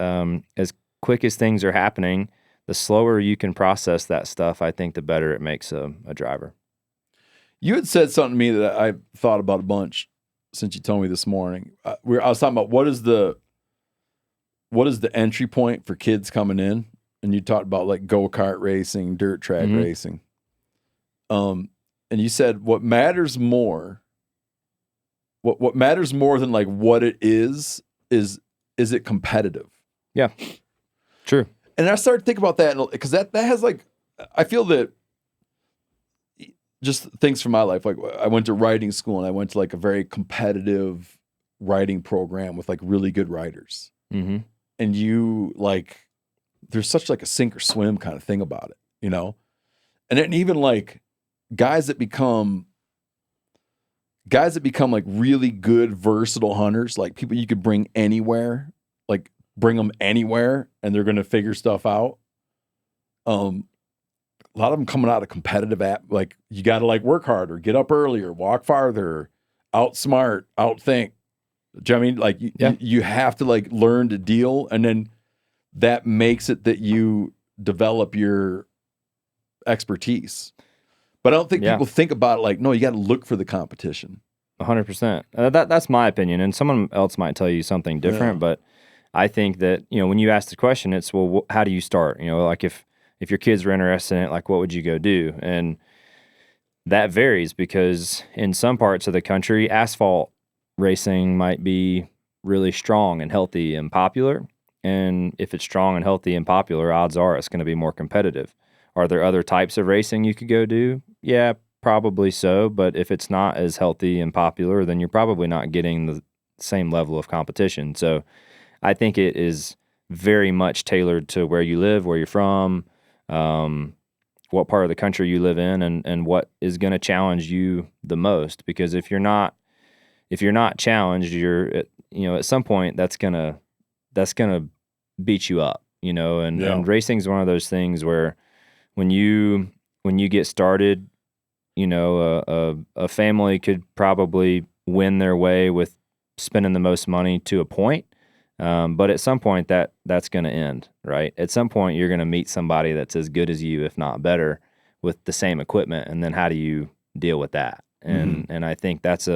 quick as things are happening, the slower you can process that stuff, I think the better it makes a driver. You had said something to me that I thought about a bunch since you told me this morning. I was talking about what is the entry point for kids coming in, and you talked about like go-kart racing, dirt track racing. And you said what matters more than like what it is it competitive? Yeah, true. And I started thinking about that because that has like, I feel that just things from my life. Like I went to writing school and I went to like a very competitive writing program with like really good writers. Mm-hmm. And you like, there's such like a sink or swim kind of thing about it, And then even like guys that become like really good, versatile hunters, like people you could bring anywhere, like bring them anywhere and they're going to figure stuff out. A lot of them coming out of competitive like you got to like work harder, get up earlier, walk farther, outsmart, outthink. Do you know what I mean? Like you have to like learn to deal, and then that makes it that you develop your expertise. But I don't think people think about it like, no, you got to look for the competition. 100%. That's my opinion, and someone else might tell you something different. But I think that when you ask the question, it's how do you start? Like if your kids were interested in it, like what would you go do? And that varies because in some parts of the country, asphalt racing might be really strong and healthy and popular. And if it's strong and healthy and popular, odds are it's going to be more competitive. Are there other types of racing you could go do? Yeah, probably so. But if it's not as healthy and popular, then you're probably not getting the same level of competition. So I think it is very much tailored to where you live, where you're from, what part of the country you live in, and what is going to challenge you the most. Because if you're not challenged, you're at some point that's gonna beat you up, and racing is one of those things where when you get started, a family could probably win their way with spending the most money to a point. But at some point that's going to end, right? At some point you're going to meet somebody that's as good as you, if not better, with the same equipment. And then how do you deal with that? And I think that's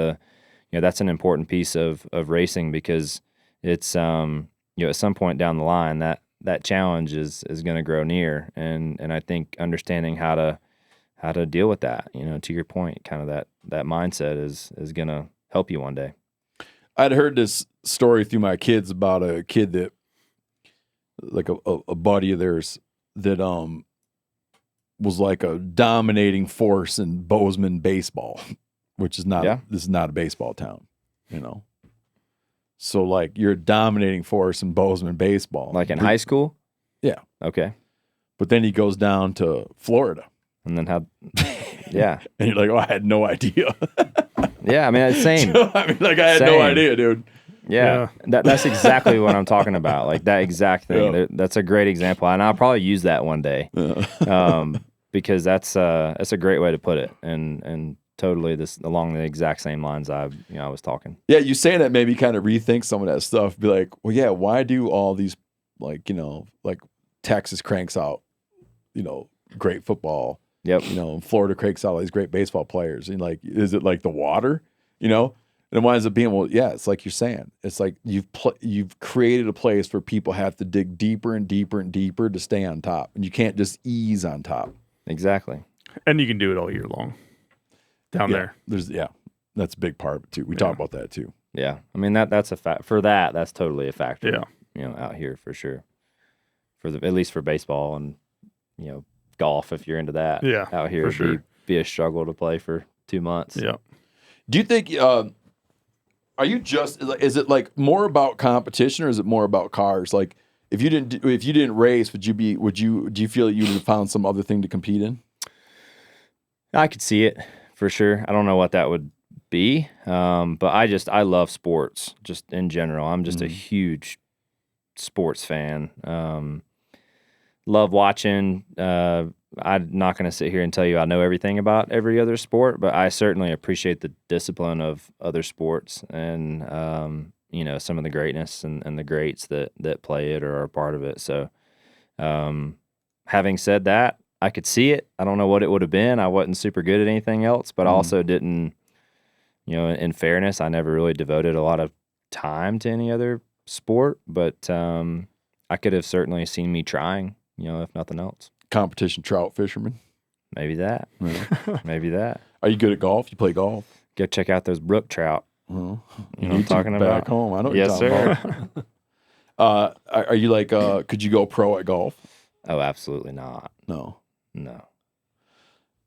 that's an important piece of racing, because it's, at some point down the line that challenge is going to grow near. And I think understanding how to deal with that, to your point, kind of that mindset is going to help you one day. I'd heard this story through my kids about a kid that, like a buddy of theirs, that was like a dominating force in Bozeman baseball, which is not this is not a baseball town, So like you're a dominating force in Bozeman baseball, like in high school. Yeah. Okay. But then he goes down to Florida, and then yeah, and you're like, oh, I had no idea. Yeah, I mean, it's same. I had no idea, dude. Yeah. That's exactly what I'm talking about. Like that exact thing. Yeah. That's a great example, and I'll probably use that one day, because that's a great way to put it, and totally along the exact same lines I was talking. Yeah, you saying that made me kind of rethink some of that stuff. Be like, well, yeah, why do all these like Texas cranks out, great football. Yep. Florida cranks out all these great baseball players. And like, is it like the water? And why is it being? Well, yeah, it's like you're saying. It's like you've created a place where people have to dig deeper and deeper and deeper to stay on top, and you can't just ease on top. Exactly. And you can do it all year long down there. That's a big part of it too. We talk about that too. Yeah, I mean that's a fact. For that's totally a factor. Yeah. Out here for sure. At least for baseball and golf if you're into that. Yeah, out here for it'd sure. be a struggle to play for 2 months. Yeah. Do you think? Are you just? Is it like more about competition, or is it more about cars? Like, if you didn't race, do you feel that you would have found some other thing to compete in? I could see it for sure. I don't know what that would be, but I love sports just in general. I'm just a huge sports fan. Love watching. I'm not going to sit here and tell you I know everything about every other sport, but I certainly appreciate the discipline of other sports and some of the greatness and the greats that play it or are part of it. So, having said that, I could see it. I don't know what it would have been. I wasn't super good at anything else, but I also didn't, in fairness, I never really devoted a lot of time to any other sport, but I could have certainly seen me trying, if nothing else. Competition trout fisherman. Maybe that. Yeah. Maybe that. Are you good at golf? You play golf? Go check out those brook trout. Well, You know what I'm talking about? Back home. I know what Yes, you're sir. talking about. Are you like, could you go pro at golf? Oh, absolutely not. No. No.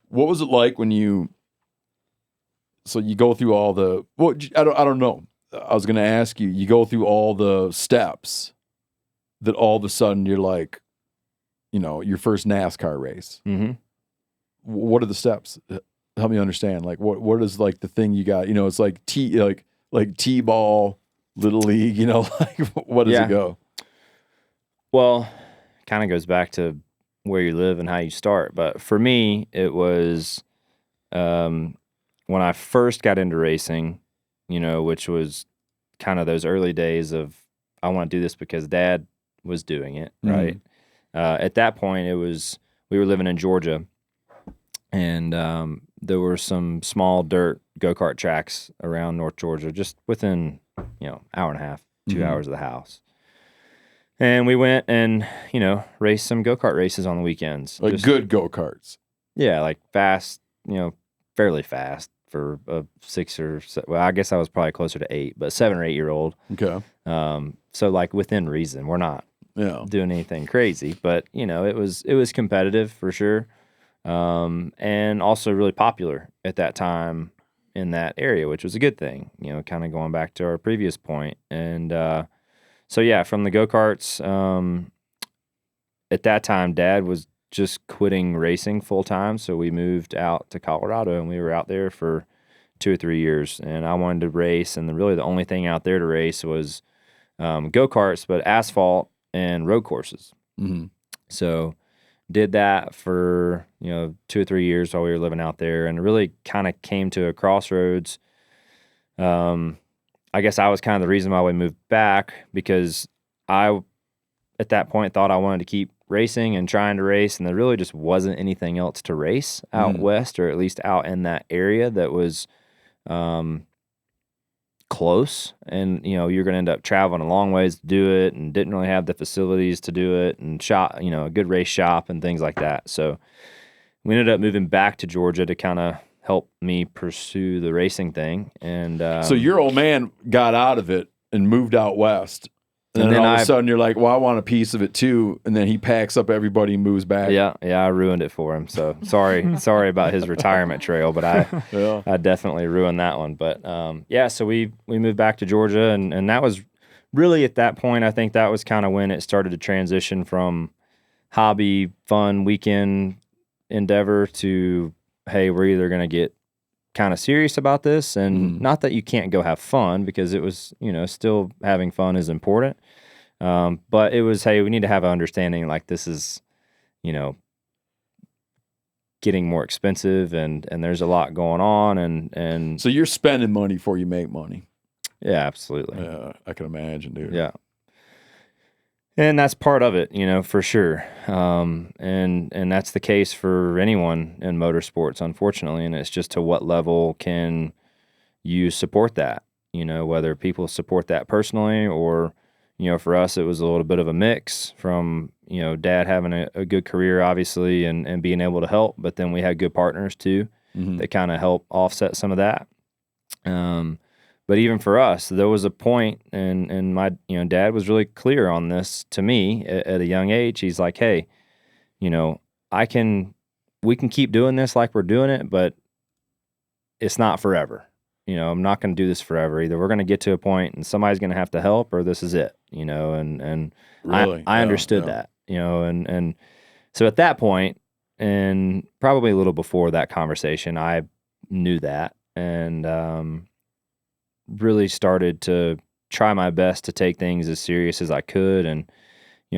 What was it like when you go through all the, I don't know. I was going to ask you, you go through all the steps that all of a sudden you're like, your first NASCAR race. Mm-hmm. What are the steps? Help me understand. Like what is like the thing you got, it's like T-ball, little league, like what does it go? Well, kind of goes back to where you live and how you start. But for me, it was when I first got into racing, which was kind of those early days of I want to do this because Dad was doing it, right? At that point, we were living in Georgia, and there were some small dirt go-kart tracks around North Georgia, just within hour and a half, 2 hours of the house. And we went and, raced some go-kart races on the weekends. Like good go-karts. Yeah, like fast, fairly fast for a 6 or well, I guess I was probably closer to 8, but 7 or 8 year old. Okay. So like within reason. We're not doing anything crazy, but it was competitive for sure. And also really popular at that time in that area, which was a good thing, kind of going back to our previous point. And so yeah, from the go-karts, at that time, Dad was just quitting racing full time. So we moved out to Colorado and we were out there for 2 or 3 years, and I wanted to race. And really the only thing out there to race was, go-karts, but asphalt and road courses. Mm-hmm. So did that for, 2 or 3 years while we were living out there, and it really kind of came to a crossroads. I guess I was kind of the reason why we moved back, because I, at that point, thought I wanted to keep racing and trying to race, and there really just wasn't anything else to race out west, or at least out in that area that was close. And you're going to end up traveling a long ways to do it, and didn't really have the facilities to do it, and shop, a good race shop and things like that. So we ended up moving back to Georgia to kind of help me pursue the racing thing. And so your old man got out of it and moved out west. And then all of a sudden you're like, well, I want a piece of it too. And then he packs up everybody and moves back. Yeah, I ruined it for him. So sorry about his retirement trail, but I definitely ruined that one. But so we moved back to Georgia, and that was really at that point, I think that was kind of when it started to transition from hobby, fun, weekend endeavor to, hey, we're either going to get kind of serious about this, and not that you can't go have fun, because it was, still having fun is important. But it was, hey, we need to have an understanding, like, this is, getting more expensive, and there's a lot going on, and so you're spending money before you make money. Yeah, absolutely. Yeah, I can imagine, dude. Yeah. And that's part of it, for sure. And that's the case for anyone in motorsports, unfortunately. And it's just to what level can you support that, whether people support that personally, or, for us, it was a little bit of a mix from, Dad having a good career, obviously, and being able to help. But then we had good partners too that kind of help offset some of that. But even for us, there was a point, and my Dad was really clear on this to me at a young age. He's like, hey, we can keep doing this like we're doing it, but it's not forever. I'm not going to do this forever. Either we're going to get to a point and somebody's going to have to help, or this is it, and Really? I Yeah, understood yeah. that, and so at that point, and probably a little before that conversation, I knew that, and really started to try my best to take things as serious as I could, and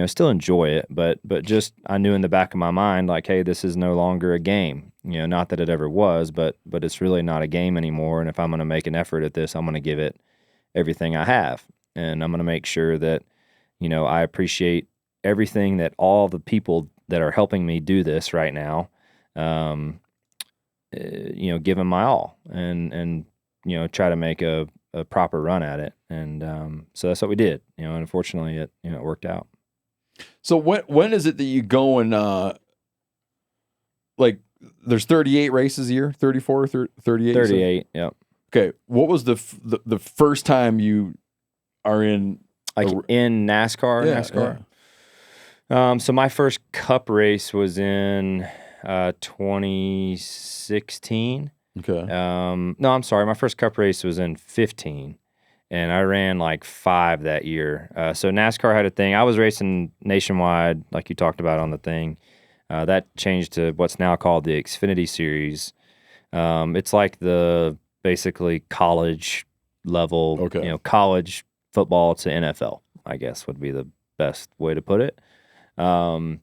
still enjoy it, but just I knew in the back of my mind, like, hey, this is no longer a game. Not that it ever was, but it's really not a game anymore. And if I'm going to make an effort at this, I'm going to give it everything I have, and I'm going to make sure that I appreciate everything that all the people that are helping me do this right now, give them my all, and try to make a proper run at it. And so that's what we did. And unfortunately, it worked out. So when is it that you go and like there's 38 races a year, 34, 38? 38, yep. Okay, what was the first time you are in in NASCAR? Yeah, NASCAR. So my first Cup race was in 2016. Okay. No, I'm sorry. My first Cup race was in 15. And I ran like 5 that year. So NASCAR had a thing. I was racing nationwide, like you talked about on the thing. That changed to what's now called the Xfinity Series. It's like the basically college level, Okay. College football to NFL, I guess would be the best way to put it. So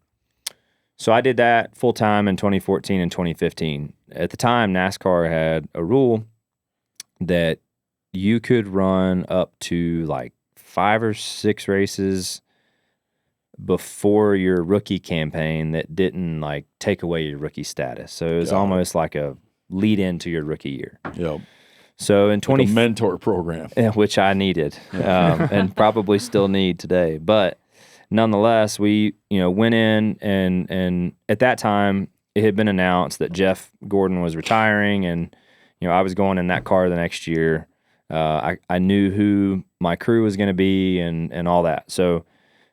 I did that full time in 2014 and 2015. At the time, NASCAR had a rule that you could run up to like 5 or 6 races before your rookie campaign that didn't like take away your rookie status. So it was almost like a lead into your rookie year. Yep. So in Like a mentor program, which I needed, and probably still need today, but nonetheless, we went in and at that time it had been announced that Jeff Gordon was retiring, and I was going in that car the next year. I knew who my crew was going to be and all that. So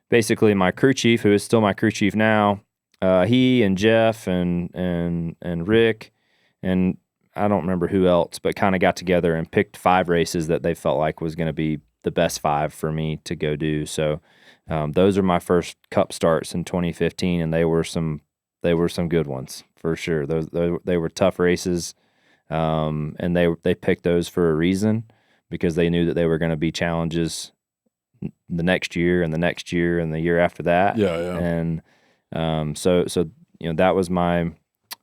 basically my crew chief, who is still my crew chief now, he and Jeff and Rick, and I don't remember who else, but kind of got together and picked 5 races that they felt like was going to be the best 5 for me to go do. So those are my first Cup starts in 2015, and they were some good ones for sure. They were tough races, and they picked those for a reason, because they knew that they were going to be challenges the next year and the next year and the year after that. Yeah. And so that was my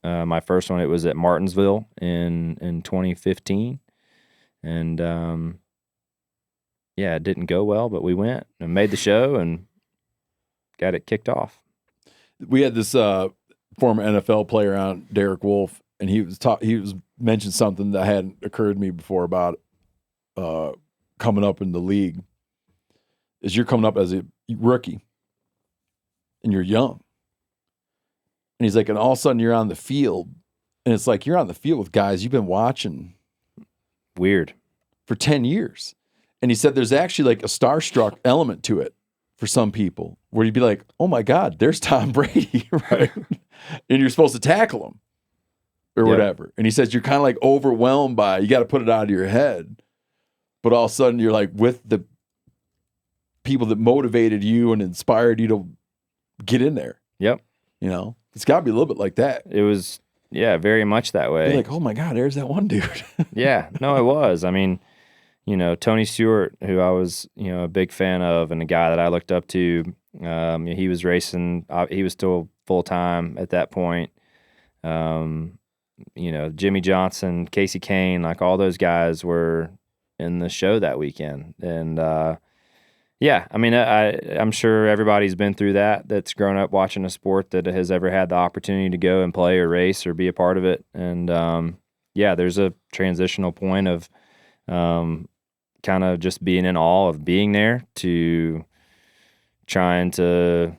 my first one. It was at Martinsville in 2015, and it didn't go well, but we went and made the show and got it kicked off. We had this former NFL player on, Derek Wolf, and he was mentioned something that hadn't occurred to me before about coming up in the league. Is you're coming up as a rookie and you're young, and he's like, and all of a sudden you're on the field, and it's like you're on the field with guys you've been watching weird for 10 years. And he said there's actually like a starstruck element to it for some people, where you'd be like, oh my God, there's Tom Brady, right? And you're supposed to tackle him or whatever. And he says you're kind of like overwhelmed by, you got to put it out of your head. But all of a sudden you're like with the people that motivated you and inspired you to get in there. Yep. It's got to be a little bit like that. It was, very much that way. You're like, oh my God, there's that one dude. Yeah, no, it was. I mean, Tony Stewart, who I was, a big fan of, and a guy that I looked up to, he was racing, he was still full-time at that point. Jimmy Johnson, Casey Kane, like all those guys were in the show that weekend. And, I'm sure everybody's been through that, that's grown up watching a sport, that has ever had the opportunity to go and play or race or be a part of it. And, there's a transitional point of kind of just being in awe of being there to trying to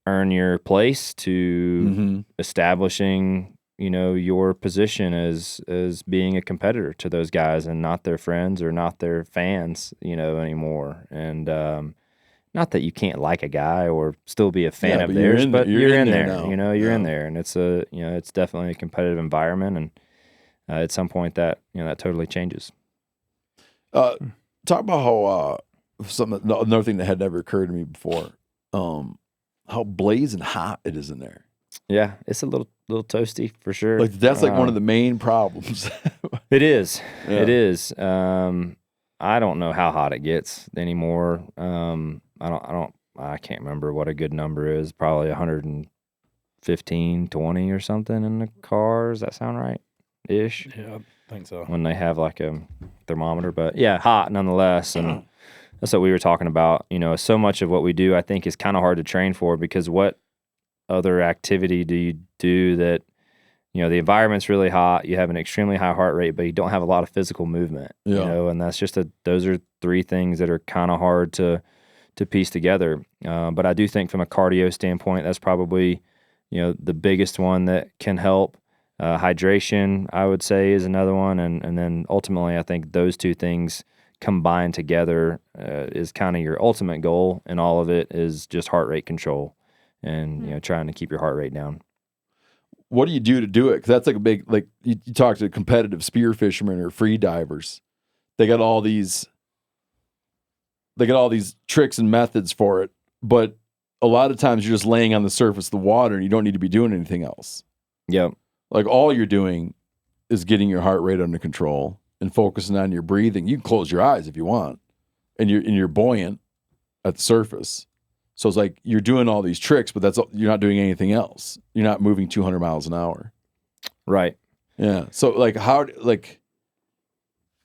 earn your place to establishing, your position as being a competitor to those guys and not their friends or not their fans, anymore. And not that you can't like a guy or still be a fan Yeah, of but you're theirs, in- but you're you're in in there there. now. You know, you're in Yeah. there, and it's it's definitely a competitive environment, and at some point that that totally changes. Talk about how another thing that had never occurred to me before. How blazing hot it is in there. Yeah, it's a little toasty for sure. Like that's like one of the main problems. It is. Yeah. It is. I don't know how hot it gets anymore. I can't remember what a good number is. Probably 115, 20 or something in the car. Does that sound right? Ish. Yeah, I think so. When they have like a thermometer, but yeah, hot nonetheless. And that's what we were talking about. So much of what we do, I think, is kind of hard to train for, because what other activity do you do that, the environment's really hot, you have an extremely high heart rate, but you don't have a lot of physical movement, Yeah. and that's just those are three things that are kind of hard to piece together. But I do think from a cardio standpoint, that's probably, the biggest one that can help. Hydration, I would say, is another one. And then ultimately, I think those two things combined together is kind of your ultimate goal. And all of it is just heart rate control and, trying to keep your heart rate down. What do you do to do it? Because that's like a big, like you talk to competitive spear fishermen or free divers. They got all these tricks and methods for it. But a lot of times you're just laying on the surface of the water and you don't need to be doing anything else. Yep. Like all you're doing is getting your heart rate under control and focusing on your breathing. You can close your eyes if you want, and you're buoyant at the surface. So it's like you're doing all these tricks, but you're not doing anything else. You're not moving 200 miles an hour. Right. Yeah. So like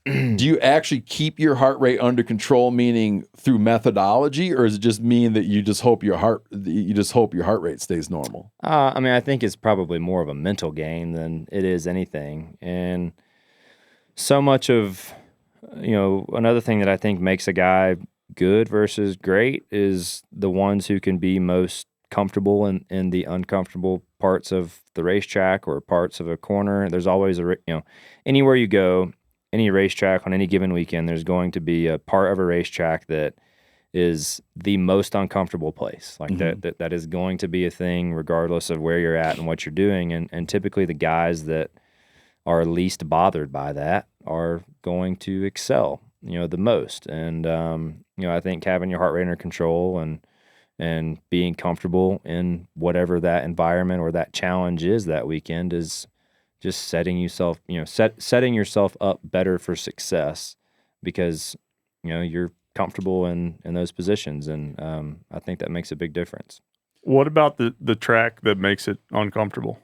do you actually keep your heart rate under control, meaning through methodology, or does it just mean that you just hope your heart rate stays normal? I think it's probably more of a mental game than it is anything. And so much of, another thing that I think makes a guy good versus great is the ones who can be most comfortable in the uncomfortable parts of the racetrack or parts of a corner. There's always anywhere you go, any racetrack on any given weekend, there's going to be a part of a racetrack that is the most uncomfortable place. Like that is going to be a thing regardless of where you're at and what you're doing. And typically the guys that are least bothered by that are going to excel, the most. And, I think having your heart rate under control and being comfortable in whatever that environment or that challenge is that weekend is just setting yourself up better for success, because you're comfortable in those positions, and I think that makes a big difference. What about the track that makes it uncomfortable?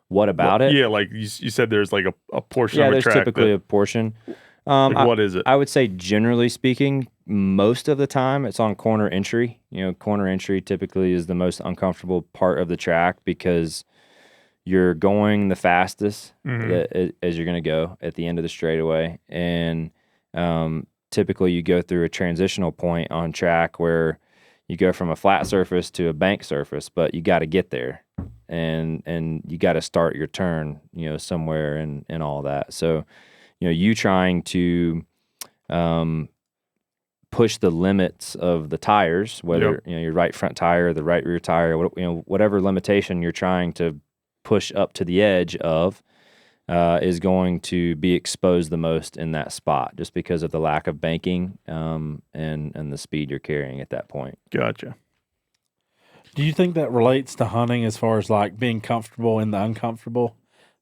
What about it? Yeah, like you said, there's like a portion Yeah, of a there's track. typically a portion. What is it? I would say, generally speaking, most of the time it's on corner entry. Corner entry typically is the most uncomfortable part of the track, because you're going the fastest as you're going to go at the end of the straightaway. And typically you go through a transitional point on track where you go from a flat surface to a bank surface, but you got to get there. And you got to start your turn, somewhere and all that. So, you trying to push the limits of the tires, whether, your right front tire, the right rear tire, whatever limitation you're trying to push up to the edge of, is going to be exposed the most in that spot, just because of the lack of banking and the speed you're carrying at that point. Gotcha. Do you think that relates to hunting as far as like being comfortable in the uncomfortable?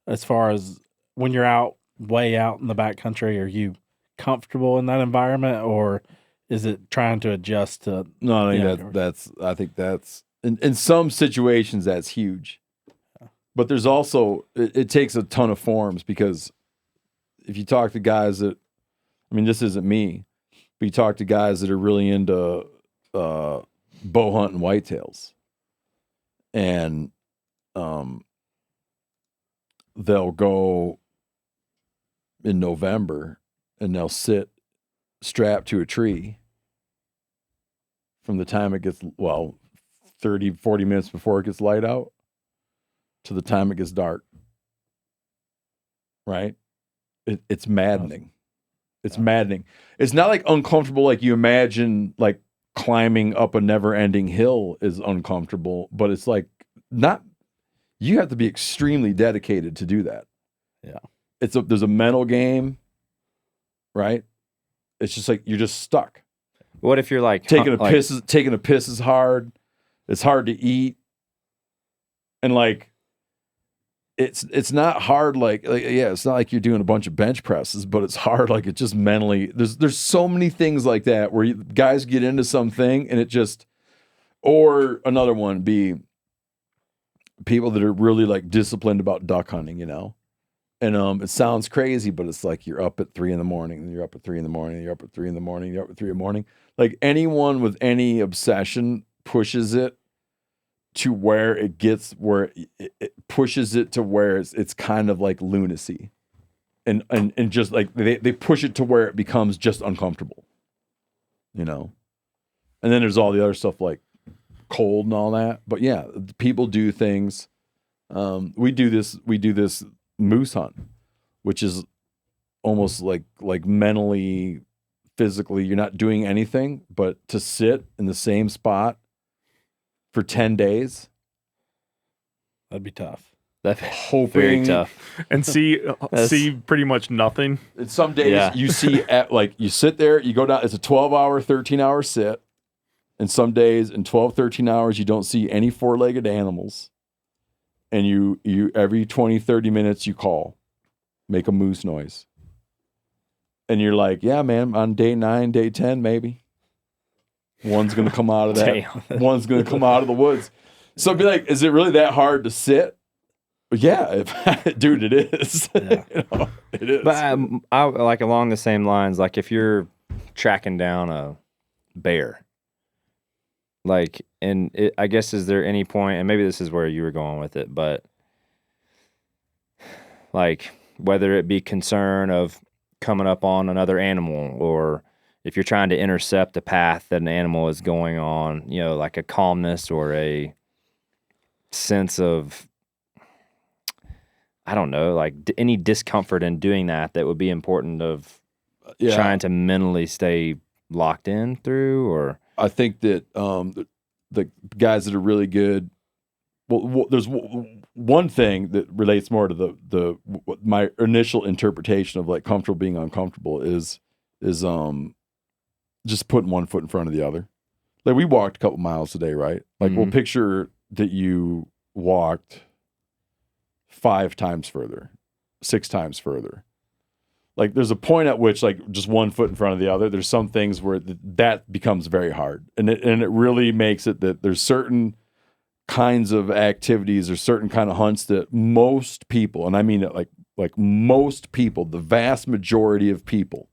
As far as when you're way out in the backcountry, are you comfortable in that environment, or is it trying to adjust to? No, I think that's in some situations that's huge. But there's also, it takes a ton of forms, because if you talk to guys that, this isn't me, but you talk to guys that are really into bow hunting whitetails, and they'll go in November and they'll sit strapped to a tree from the time it gets, 30, 40 minutes before it gets light out to the time it gets dark. Right? It's maddening. It's maddening. It's not like uncomfortable like you imagine, like climbing up a never-ending hill is uncomfortable, but it's like not. You have to be extremely dedicated to do that. Yeah, there's a mental game, right? It's just like you're just stuck. What if you're like Taking a piss is hard. It's hard to eat, and like it's not hard it's not like you're doing a bunch of bench presses, but it's hard like it just mentally. There's so many things like that where guys get into something and it just, or another one be people that are really like disciplined about duck hunting, and it sounds crazy, but it's like you're up at 3 a.m, and you're up at 3 a.m, and you're up at 3 a.m, and you're up at 3 a.m. Like anyone with any obsession pushes it to where it gets where it pushes it to where it's kind of like lunacy, and just like they push it to where it becomes just uncomfortable, and then there's all the other stuff like cold and all that. But yeah, people do things. We do this moose hunt, which is almost like mentally, physically, you're not doing anything but to sit in the same spot for 10 days. That'd be tough. That's hoping very tough. And see pretty much nothing. And some days you see you sit there, you go down, it's a 12-hour, 13-hour sit. And some days in 12, 13 hours, you don't see any four-legged animals. And you every 20, 30 minutes you call, make a moose noise. And you're like, yeah, man, on day 9, day 10, maybe. One's going to come out of that. One's going to come out of the woods. So I'd be like, is it really that hard to sit? But yeah, dude, it is. Yeah. It is. But I like along the same lines, like if you're tracking down a bear, I guess, is there any point, and maybe this is where you were going with it, but like whether it be concern of coming up on another animal, or if you're trying to intercept a path that an animal is going on, like a calmness or a sense of, I don't know, like any discomfort in doing that would be important of trying to mentally stay locked in through, or... I think that the guys that are really good. Well, there's one thing that relates more to my initial interpretation of like comfortable being uncomfortable is just putting one foot in front of the other. Like we walked a couple miles today, right? Like we'll picture that you walked 5 times further, 6 times further. Like there's a point at which like just one foot in front of the other, there's some things where that becomes very hard. And it really makes it that there's certain kinds of activities or certain kind of hunts that most people, and I mean it like most people, the vast majority of people,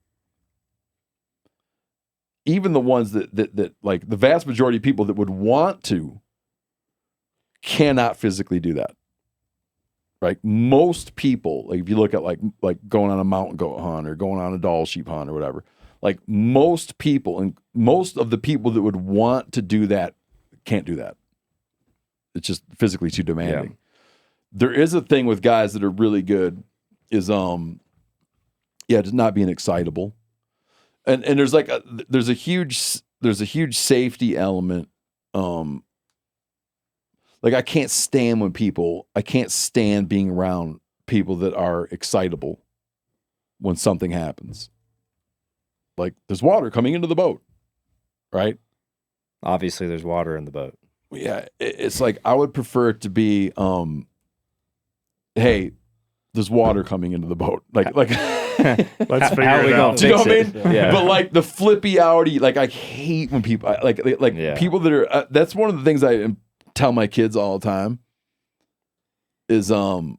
even the ones that like the vast majority of people that would want to, cannot physically do that. Right? Most people, like if you look at like going on a mountain goat hunt or going on a Dall sheep hunt or whatever, like most people and most of the people that would want to do that can't do that. It's just physically too demanding. Yeah. There is a thing with guys that are really good is just not being excitable. And there's like there's a huge safety element. Like I can't stand being around people that are excitable when something happens. Like there's water coming into the boat, right? Obviously there's water in the boat. Yeah, it's like I would prefer it to be, hey, there's water coming into the boat. Like let's figure it out. Do you know what I mean? Yeah. But like the flippy outy, like I hate when people people that are. That's one of the things I tell my kids all the time. Is I'm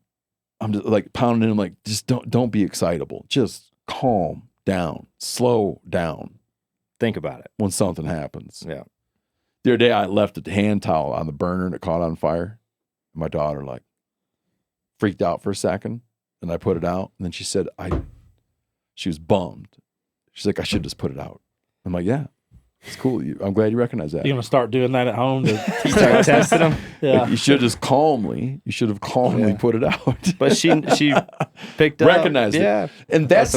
just like pounding them, like just don't be excitable. Just calm down, slow down. Think about it when something happens. Yeah. The other day I left a hand towel on the burner and it caught on fire. My daughter like freaked out for a second and I put it out. And then she said, she was bummed. She's like, I should just put it out. I'm like, yeah, it's cool. I'm glad you recognize that. You're going to start doing that at home to start testing them? Yeah. Like, you should have calmly put it out. But she picked up. Recognized it. And that's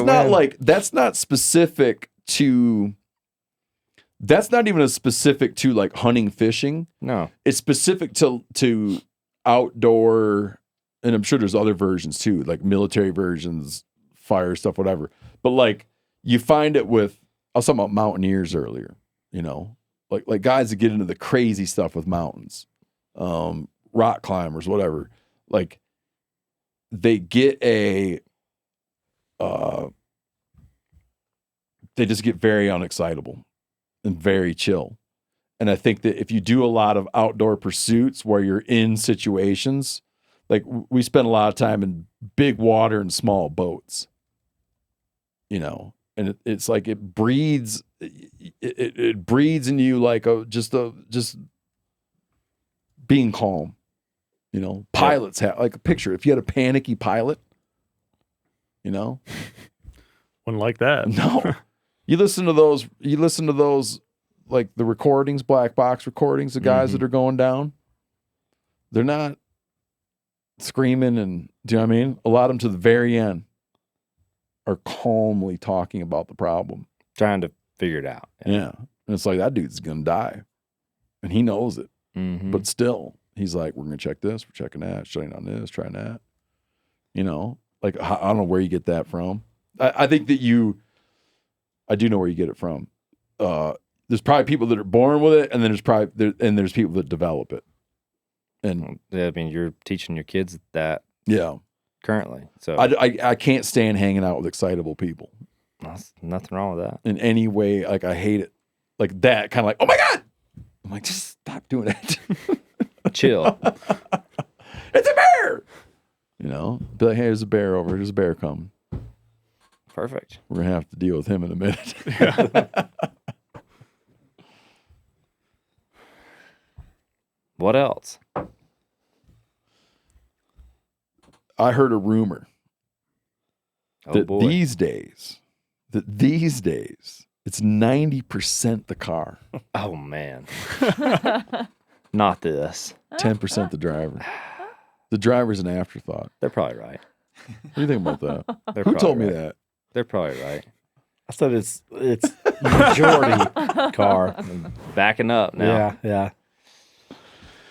not specific to That's not even a specific to like hunting, fishing. No. It's specific to outdoor, and I'm sure there's other versions too, like military versions, fire stuff, whatever. But like you find it with, I was talking about mountaineers earlier, you know, like guys that get into the crazy stuff with mountains, rock climbers, whatever. Like they get they just get very unexcitable and very chill. And I think that if you do a lot of outdoor pursuits where you're in situations, like we spend a lot of time in big water and small boats, you know, and it's like it breeds, it breeds in you like just being calm, you know. Pilots have like a picture. If you had a panicky pilot, you know, Wouldn't like that. no, you listen to those, like the recordings, black box recordings, the guys that are going down, they're not screaming and, do you know what I mean? A lot of them to the very end are calmly talking about the problem. Trying to figure it out. Yeah. And it's like, that dude's going to die. And he knows it. Mm-hmm. But still, he's like, we're going to check this, we're checking that, shutting on this, trying that. You know, like, I don't know where you get that from. I think that I do know where you get it from. There's probably people that are born with it, and then there's people that develop it. And I mean, you're teaching your kids that yeah, currently. So I can't stand hanging out with excitable people that's nothing wrong with that. in any way. Like I hate it. Like that kind of like, oh my God. I'm like, just stop doing that. Chill. It's a bear. You know, be like, hey, there's a bear over here. There's a bear coming. Perfect. We're going to have to deal with him in a minute. What else? I heard a rumor that boy. these days, it's 90% the car, Oh man. Not this. 10% the driver. The driver's an afterthought. They're probably right. What do you think about that? They're Who probably told me right. that? They're probably right. I said it's majority car. Backing up now. Yeah.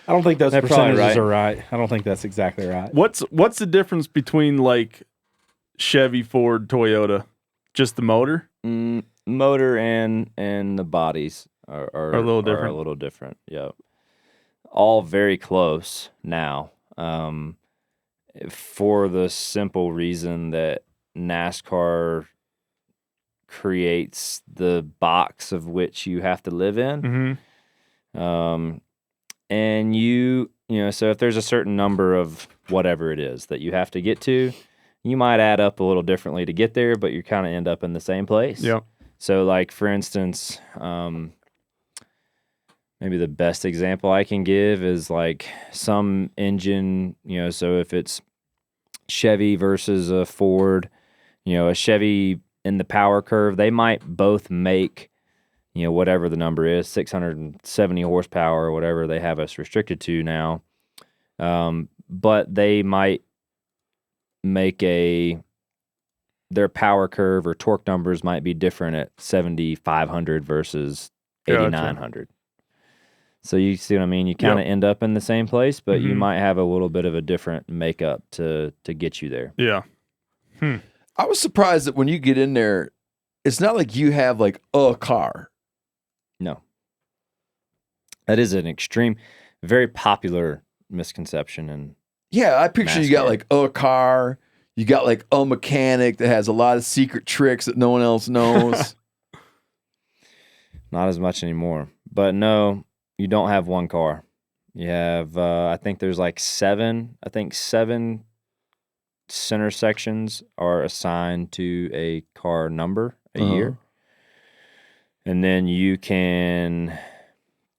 I don't think those They're probably percentages right. are right. I don't think that's exactly right. What's the difference between like Chevy, Ford, Toyota? Just the motor? Motor and the bodies are a little different. Are a little different. Yep. All very close now. For the simple reason that NASCAR creates the box of which you have to live in. Mm-hmm. And you know, so if there's a certain number of whatever it is that you have to get to, you might add up a little differently to get there, but you kind of end up in the same place. Yep. So like, for instance, maybe the best example I can give is like some engine, you know, so if it's Chevy versus a Ford, you know, a Chevy in the power curve, they might both make, you know, whatever the number is, 670 horsepower or whatever they have us restricted to now. But they might make their power curve or torque numbers might be different at 7,500 versus 8,900. So you see what I mean? You kind of end up in the same place, but you might have a little bit of a different makeup to get you there. Yeah. I was surprised that when you get in there, it's not like you have like a car. No. That is an extreme, very popular misconception. And Yeah, I picture you got NASCAR. like a car, you got like a mechanic that has a lot of secret tricks that no one else knows. not as much anymore. But no, you don't have one car. You have, I think there's like seven center sections are assigned to a car number a year. And then you can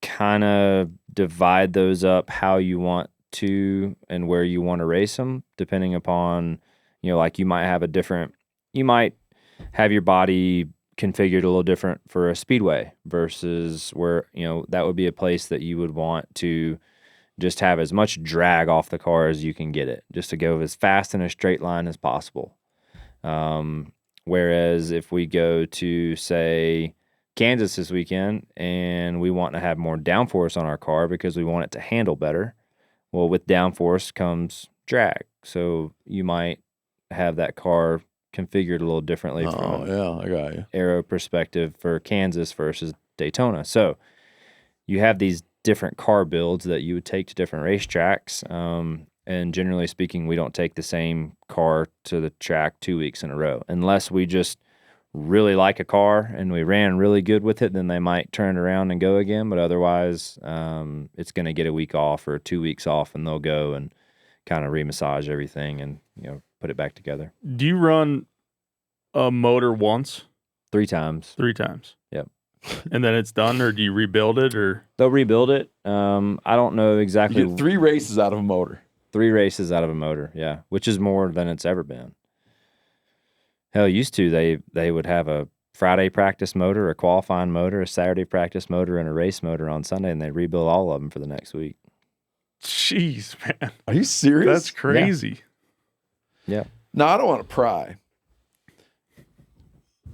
kind of divide those up how you want to and where you want to race them, depending upon, you know, like you might have your body configured a little different for a speedway versus where, you know, that would be a place that you would want to just have as much drag off the car as you can get it, just to go as fast in a straight line as possible. Whereas if we go to, say, Kansas this weekend, and we want to have more downforce on our car because we want it to handle better. Well, with downforce comes drag. So you might have that car configured a little differently from I got you. aero perspective for Kansas versus Daytona. So you have these different car builds that you would take to different racetracks. And generally speaking, we don't take the same car to the track 2 weeks in a row. Unless we just really like a car and we ran really good with it, then they might turn it around and go again. But otherwise, it's going to get a week off or 2 weeks off, and they'll go and kind of remassage everything and, put it back together. Do you run a motor once? 3 times. 3 times. Yep. And then it's done, or do you rebuild it, or? They'll rebuild it. I don't know exactly. You get 3 races out of a motor. 3 races out of a motor, yeah, which is more than it's ever been. Hell, used to, they would have a Friday practice motor, a qualifying motor, a Saturday practice motor, and a race motor on Sunday, and they rebuild all of them for the next week. Jeez, man. Are you serious? That's crazy. Yeah. No, I don't want to pry.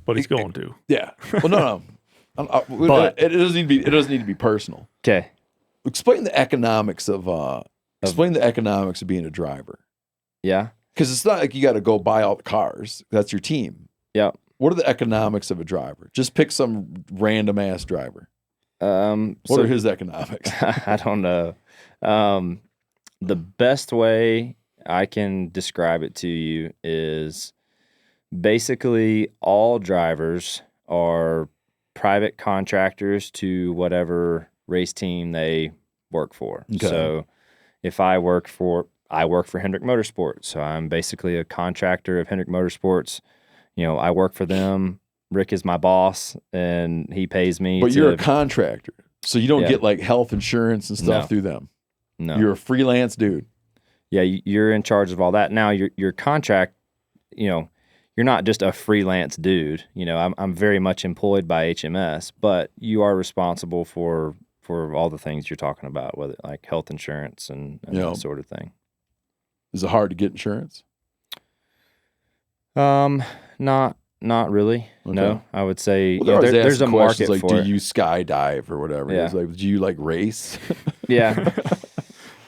But he's going to. Yeah. Well, no. But- it doesn't need to be. It doesn't need to be personal. Okay. Explain the economics of being a driver. Yeah. Because it's not like you got to go buy all the cars. That's your team. Yeah. What are the economics of a driver? Just pick some random ass driver. What are his economics? I don't know. The best way I can describe it to you is basically all drivers are private contractors to whatever race team they work for. Okay. So if I work for Hendrick Motorsports, so I'm basically a contractor of Hendrick Motorsports. I work for them. Rick is my boss, and he pays me. But you're a contractor, so you don't get like health insurance and stuff through them. No, you're a freelance dude. Yeah, you're in charge of all that. Now your contract, you're not just a freelance dude. I'm very much employed by HMS, but you are responsible for all the things you're talking about, whether like health insurance and that sort of thing. Is it hard to get insurance? Not really. Okay. No, I would say there's a market like, for do it. you skydive or whatever? Yeah. It's like, do you like race? Yeah.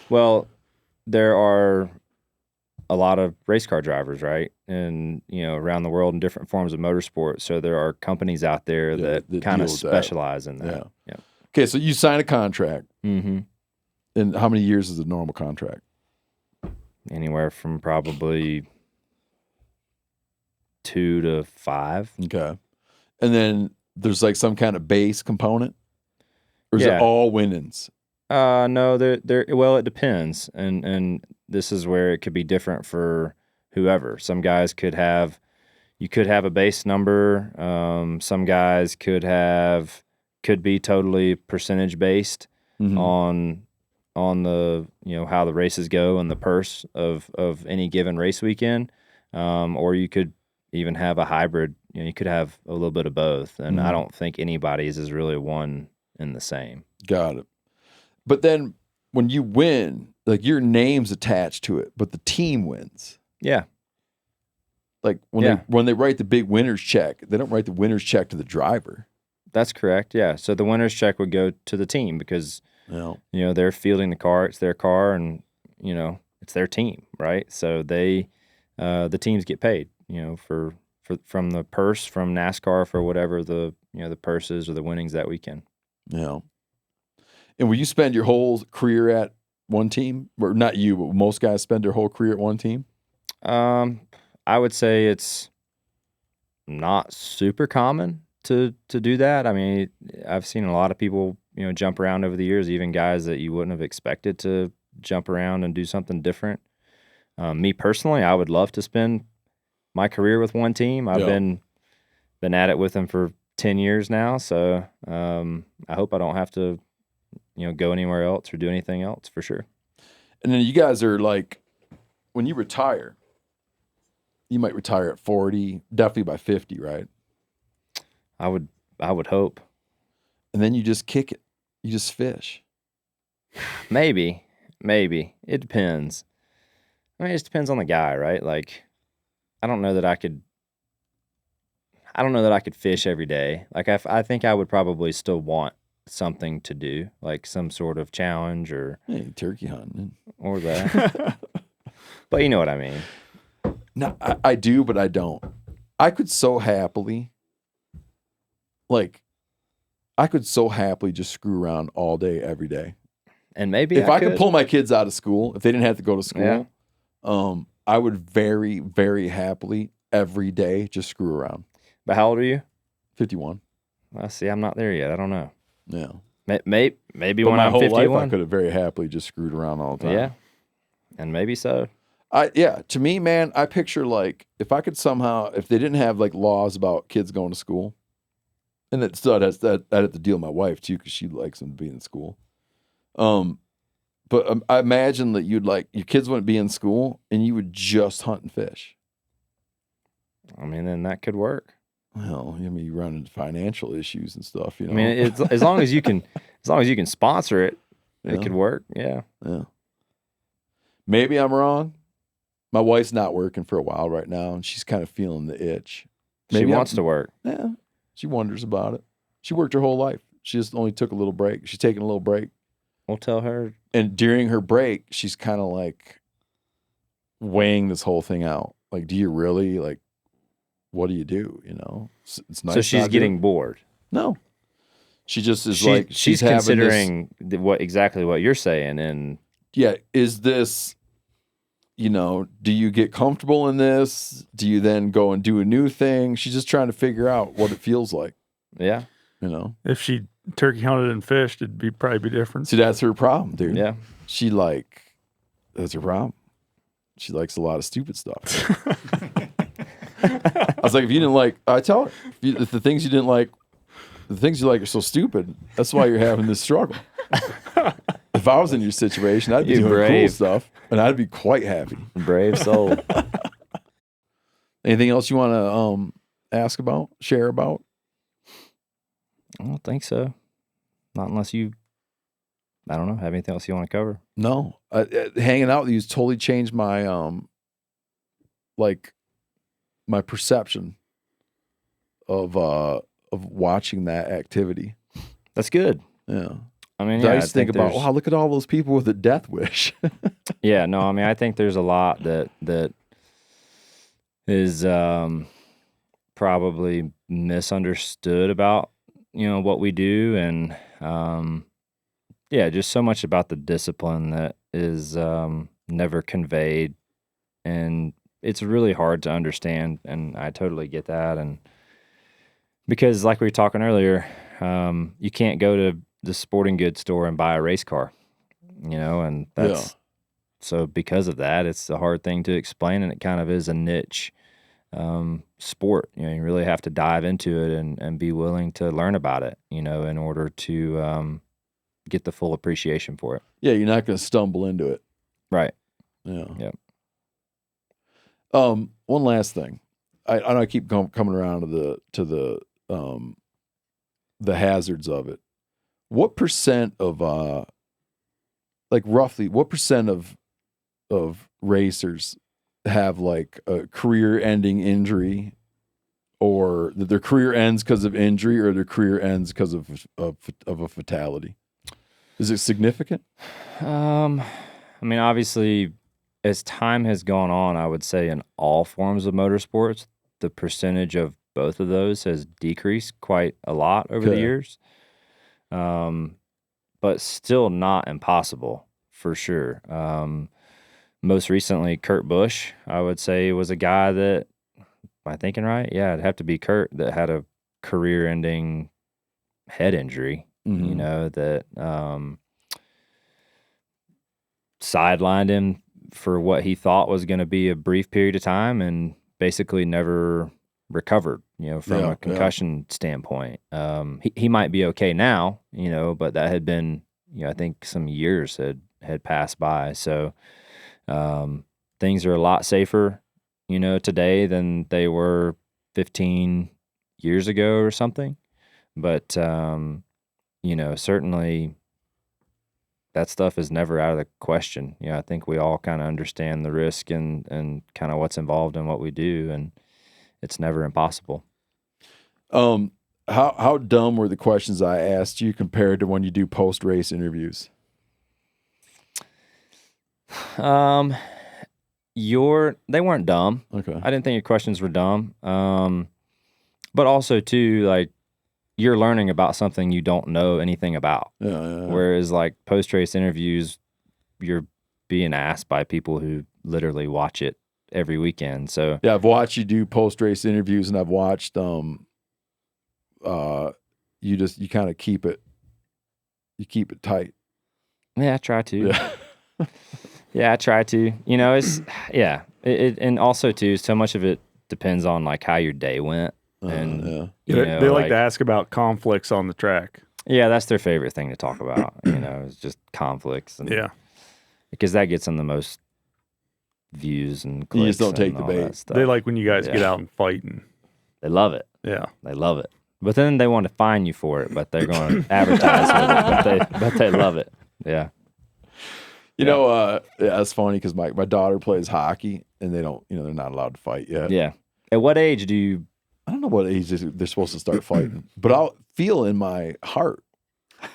Well, there are a lot of race car drivers, right? And, around the world in different forms of motorsport. So there are companies out there that kind of specialize in that. Yeah. Okay, so you sign a contract. Mm-hmm. And how many years is a normal contract? Anywhere from probably 2 to 5. Okay. And then there's like some kind of base component? Or is it all win-ins? No, well, it depends. And this is where it could be different for whoever. Some guys could have a base number. Some guys could be totally percentage based on the, how the races go and the purse of any given race weekend. Or you could even have a hybrid. You could have a little bit of both. And I don't think anybody's is really one and the same. Got it. But then when you win, like your name's attached to it, but the team wins. Yeah. Like when they write the big winner's check, they don't write the winner's check to the driver. That's correct. Yeah. So the winner's check would go to the team because they're fielding the car, it's their car, and it's their team, right? So the teams get paid, from the purse from NASCAR for whatever the purses or the winnings that weekend. Yeah. And will you spend your whole career at one team? Or not you, but most guys spend their whole career at one team? I would say it's not super common to do that. I mean, I've seen a lot of people, jump around over the years, even guys that you wouldn't have expected to jump around and do something different. Me personally, I would love to spend my career with one team. I've been at it with them for 10 years now, so I hope I don't have to go anywhere else or do anything else for sure. And then you guys are like, when you retire, you might retire at 40, definitely by 50, right? I would hope. And then you just kick it. You just fish. Maybe. It depends. I mean, it just depends on the guy, right? Like, I don't know that I I don't know that I could fish every day. Like I think I would probably still want something to do, like some sort of challenge or Hey, turkey hunting. or that. But you know what I mean. No, I do, but I don't. I could so happily, just screw around all day, every day. And maybe If I could pull my kids out of school, if they didn't have to go to school, I would very, very happily every day just screw around. But how old are you? 51. Well, see, I'm not there yet. I don't know. Yeah. Maybe But when my I'm whole 51. life, I could have very happily just screwed around all the time. Yeah. And maybe so. To me, man, I picture like if I could somehow, if they didn't have like laws about kids going to school, and that still has that I'd have to deal with my wife too because she likes them to be in school. But I imagine that you'd like your kids wouldn't be in school and you would just hunt and fish. I mean, then that could work. Well, I mean, you run into financial issues and stuff. You know, I mean, it's, as long as you can sponsor it, it could work. Yeah. Yeah. Maybe I'm wrong. My wife's not working for a while right now, and she's kind of feeling the itch. Maybe she wants to work. Yeah. She wonders about it. She worked her whole life. She just only took a little break. She's taking a little break. We'll tell her. And during her break, she's kind of like weighing this whole thing out. Like, do you really, like, what do you do? You know? It's nice. So she's getting bored. No. She just is she's considering exactly what you're saying. And yeah, is this, you know, do you get comfortable in this? Do you then go and do a new thing? She's just trying to figure out what it feels like. Yeah. You know? If she turkey hunted and fished, it'd probably be different. See, that's her problem, dude. Yeah. That's her problem. She likes a lot of stupid stuff. I was like, if you didn't like, I tell her, if the things you didn't like, the things you like are so stupid, that's why you're having this struggle. If I was in your situation, I'd be doing cool stuff, and I'd be quite happy. Brave soul. Anything else you want to ask about, share about? I don't think so. Not unless you, I don't know, have anything else you want to cover? No. Hanging out with you has totally changed my, my perception of watching that activity. That's good. Yeah. I mean, I used to think about, wow, look at all those people with a death wish. Yeah, no, I mean, I think there's a lot that is probably misunderstood about, you know, what we do. And, yeah, just so much about the discipline that is never conveyed. And it's really hard to understand. And I totally get that. And because like we were talking earlier, you can't go to the sporting goods store and buy a race car, you know, and that's so because of that, it's a hard thing to explain, and it kind of is a niche sport. You know, you really have to dive into it and be willing to learn about it, you know, in order to get the full appreciation for it. Yeah, you're not going to stumble into it. Right. Yeah. Yep. One last thing. I know I keep coming around to the hazards of it. What percent of roughly what percent of racers have like a career-ending injury, or that their career ends because of injury, or their career ends because of a fatality? Is it significant? I mean, obviously, as time has gone on, I would say in all forms of motorsports, the percentage of both of those has decreased quite a lot over the years. But still not impossible, for sure. Most recently, Kurt Busch, I would say, was a guy that, am I thinking right? Yeah, it'd have to be Kurt, that had a career-ending head injury, you know, that sidelined him for what he thought was going to be a brief period of time and basically never recovered, you know, from a concussion standpoint. He might be okay now, you know, but that had been, you know, I think some years had passed by. So things are a lot safer, you know, today than they were 15 years ago or something. But, you know, certainly that stuff is never out of the question. You know, I think we all kind of understand the risk and kind of what's involved in what we do, and it's never impossible. How dumb were the questions I asked you compared to when you do post race interviews? They weren't dumb. Okay. I didn't think your questions were dumb. But also too, like, you're learning about something you don't know anything about. Yeah. Whereas like post race interviews, you're being asked by people who literally watch it every weekend. So yeah, I've watched you do post race interviews, and I've watched you kind of keep it tight. Yeah, I try to. Yeah. Yeah, I try to. You know, it's and also too, so much of it depends on like how your day went. And you know, they like to ask about conflicts on the track. Yeah, that's their favorite thing to talk about. You know, it's just conflicts, and because that gets them the most views and clicks. You just don't take the all bait. that stuff. They like when you guys get out and fight, and they love it. Yeah, they love it. But then they want to fine you for it, but they're going to advertise with it. But they love it. Yeah. You know, it's funny because my daughter plays hockey, and they don't, they're not allowed to fight yet. Yeah. At what age do you? I don't know what age they're supposed to start fighting, but I'll feel in my heart,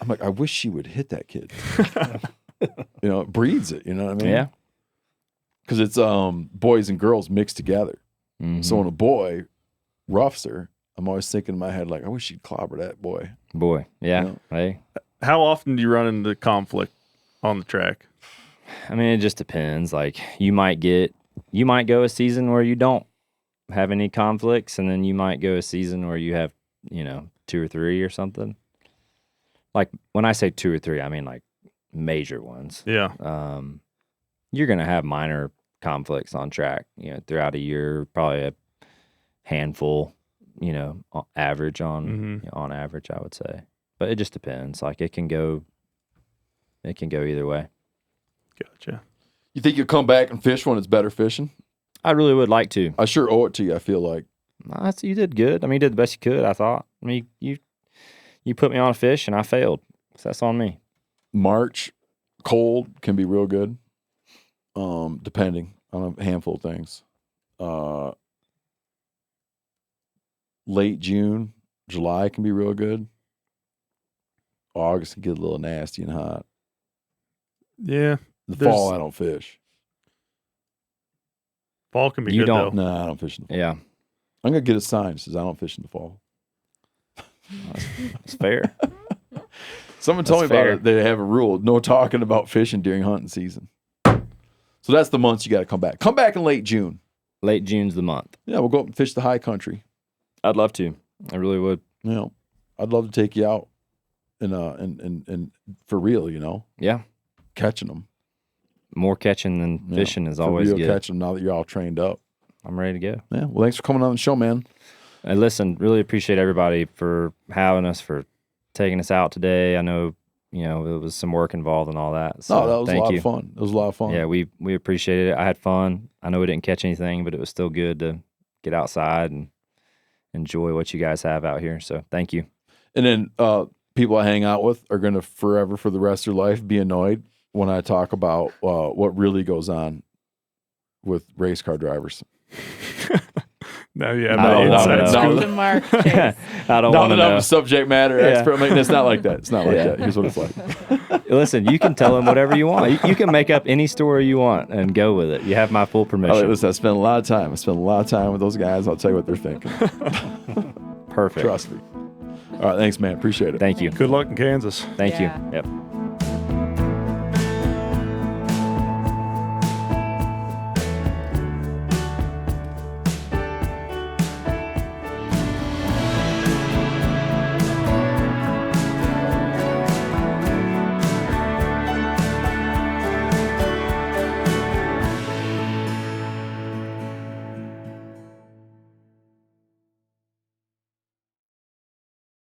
I'm like, I wish she would hit that kid. It breeds it. You know what I mean? Yeah. Because it's boys and girls mixed together. Mm-hmm. So when a boy roughs her, I'm always thinking in my head, like, I wish she'd clobber that boy. Yeah. Hey. How often do you run into conflict on the track? I mean, it just depends. Like, you might go a season where you don't have any conflicts, and then you might go a season where you have, 2 or 3 or something. Like, when I say 2 or 3, I mean like major ones. Yeah. You're gonna have minor conflicts on track, throughout a year, probably a handful, average on average, I would say. But it just depends. Like, it can go either way. Gotcha. You think you'll come back and fish when it's better fishing? I really would like to. I sure owe it to you, I feel like. You did good. I mean, you did the best you could, I thought. I mean, you put me on a fish, and I failed. So that's on me. March, cold, can be real good, depending on a handful of things. Late June, July can be real good. August can get a little nasty and hot. Yeah. The fall, I don't fish. Fall can be good, though. No, I don't fish in the fall. Yeah. I'm going to get a sign that says I don't fish in the fall. That's fair. Someone told me about it. They have a rule. No talking about fishing during hunting season. So that's the months you got to come back. Come back in late June. Late June's the month. Yeah, we'll go up and fish the high country. I'd love to. I really would. I'd love to take you out and for real, Yeah. Catching them. More catching than fishing is always real good. Catching them now that you're all trained up. I'm ready to go. Yeah. Well, thanks for coming on the show, man. And listen, really appreciate everybody for having us, for taking us out today. I know, it was some work involved and all that. So that was a lot of fun. It was a lot of fun. Yeah, we appreciated it. I had fun. I know we didn't catch anything, but it was still good to get outside and enjoy what you guys have out here. So thank you. And then people I hang out with are going to forever, for the rest of their life, be annoyed when I talk about what really goes on with race car drivers. No, yeah, inside scoop. I don't want to know. I'm a subject matter expert. I mean, it's not like that. It's not like that. Here's what it's like. Listen, you can tell them whatever you want. You can make up any story you want and go with it. You have my full permission. Listen, I spent a lot of time. With those guys. I'll tell you what they're thinking. Perfect. Trust me. All right, thanks, man. Appreciate it. Thank you. Good luck in Kansas. Thank you. Yep.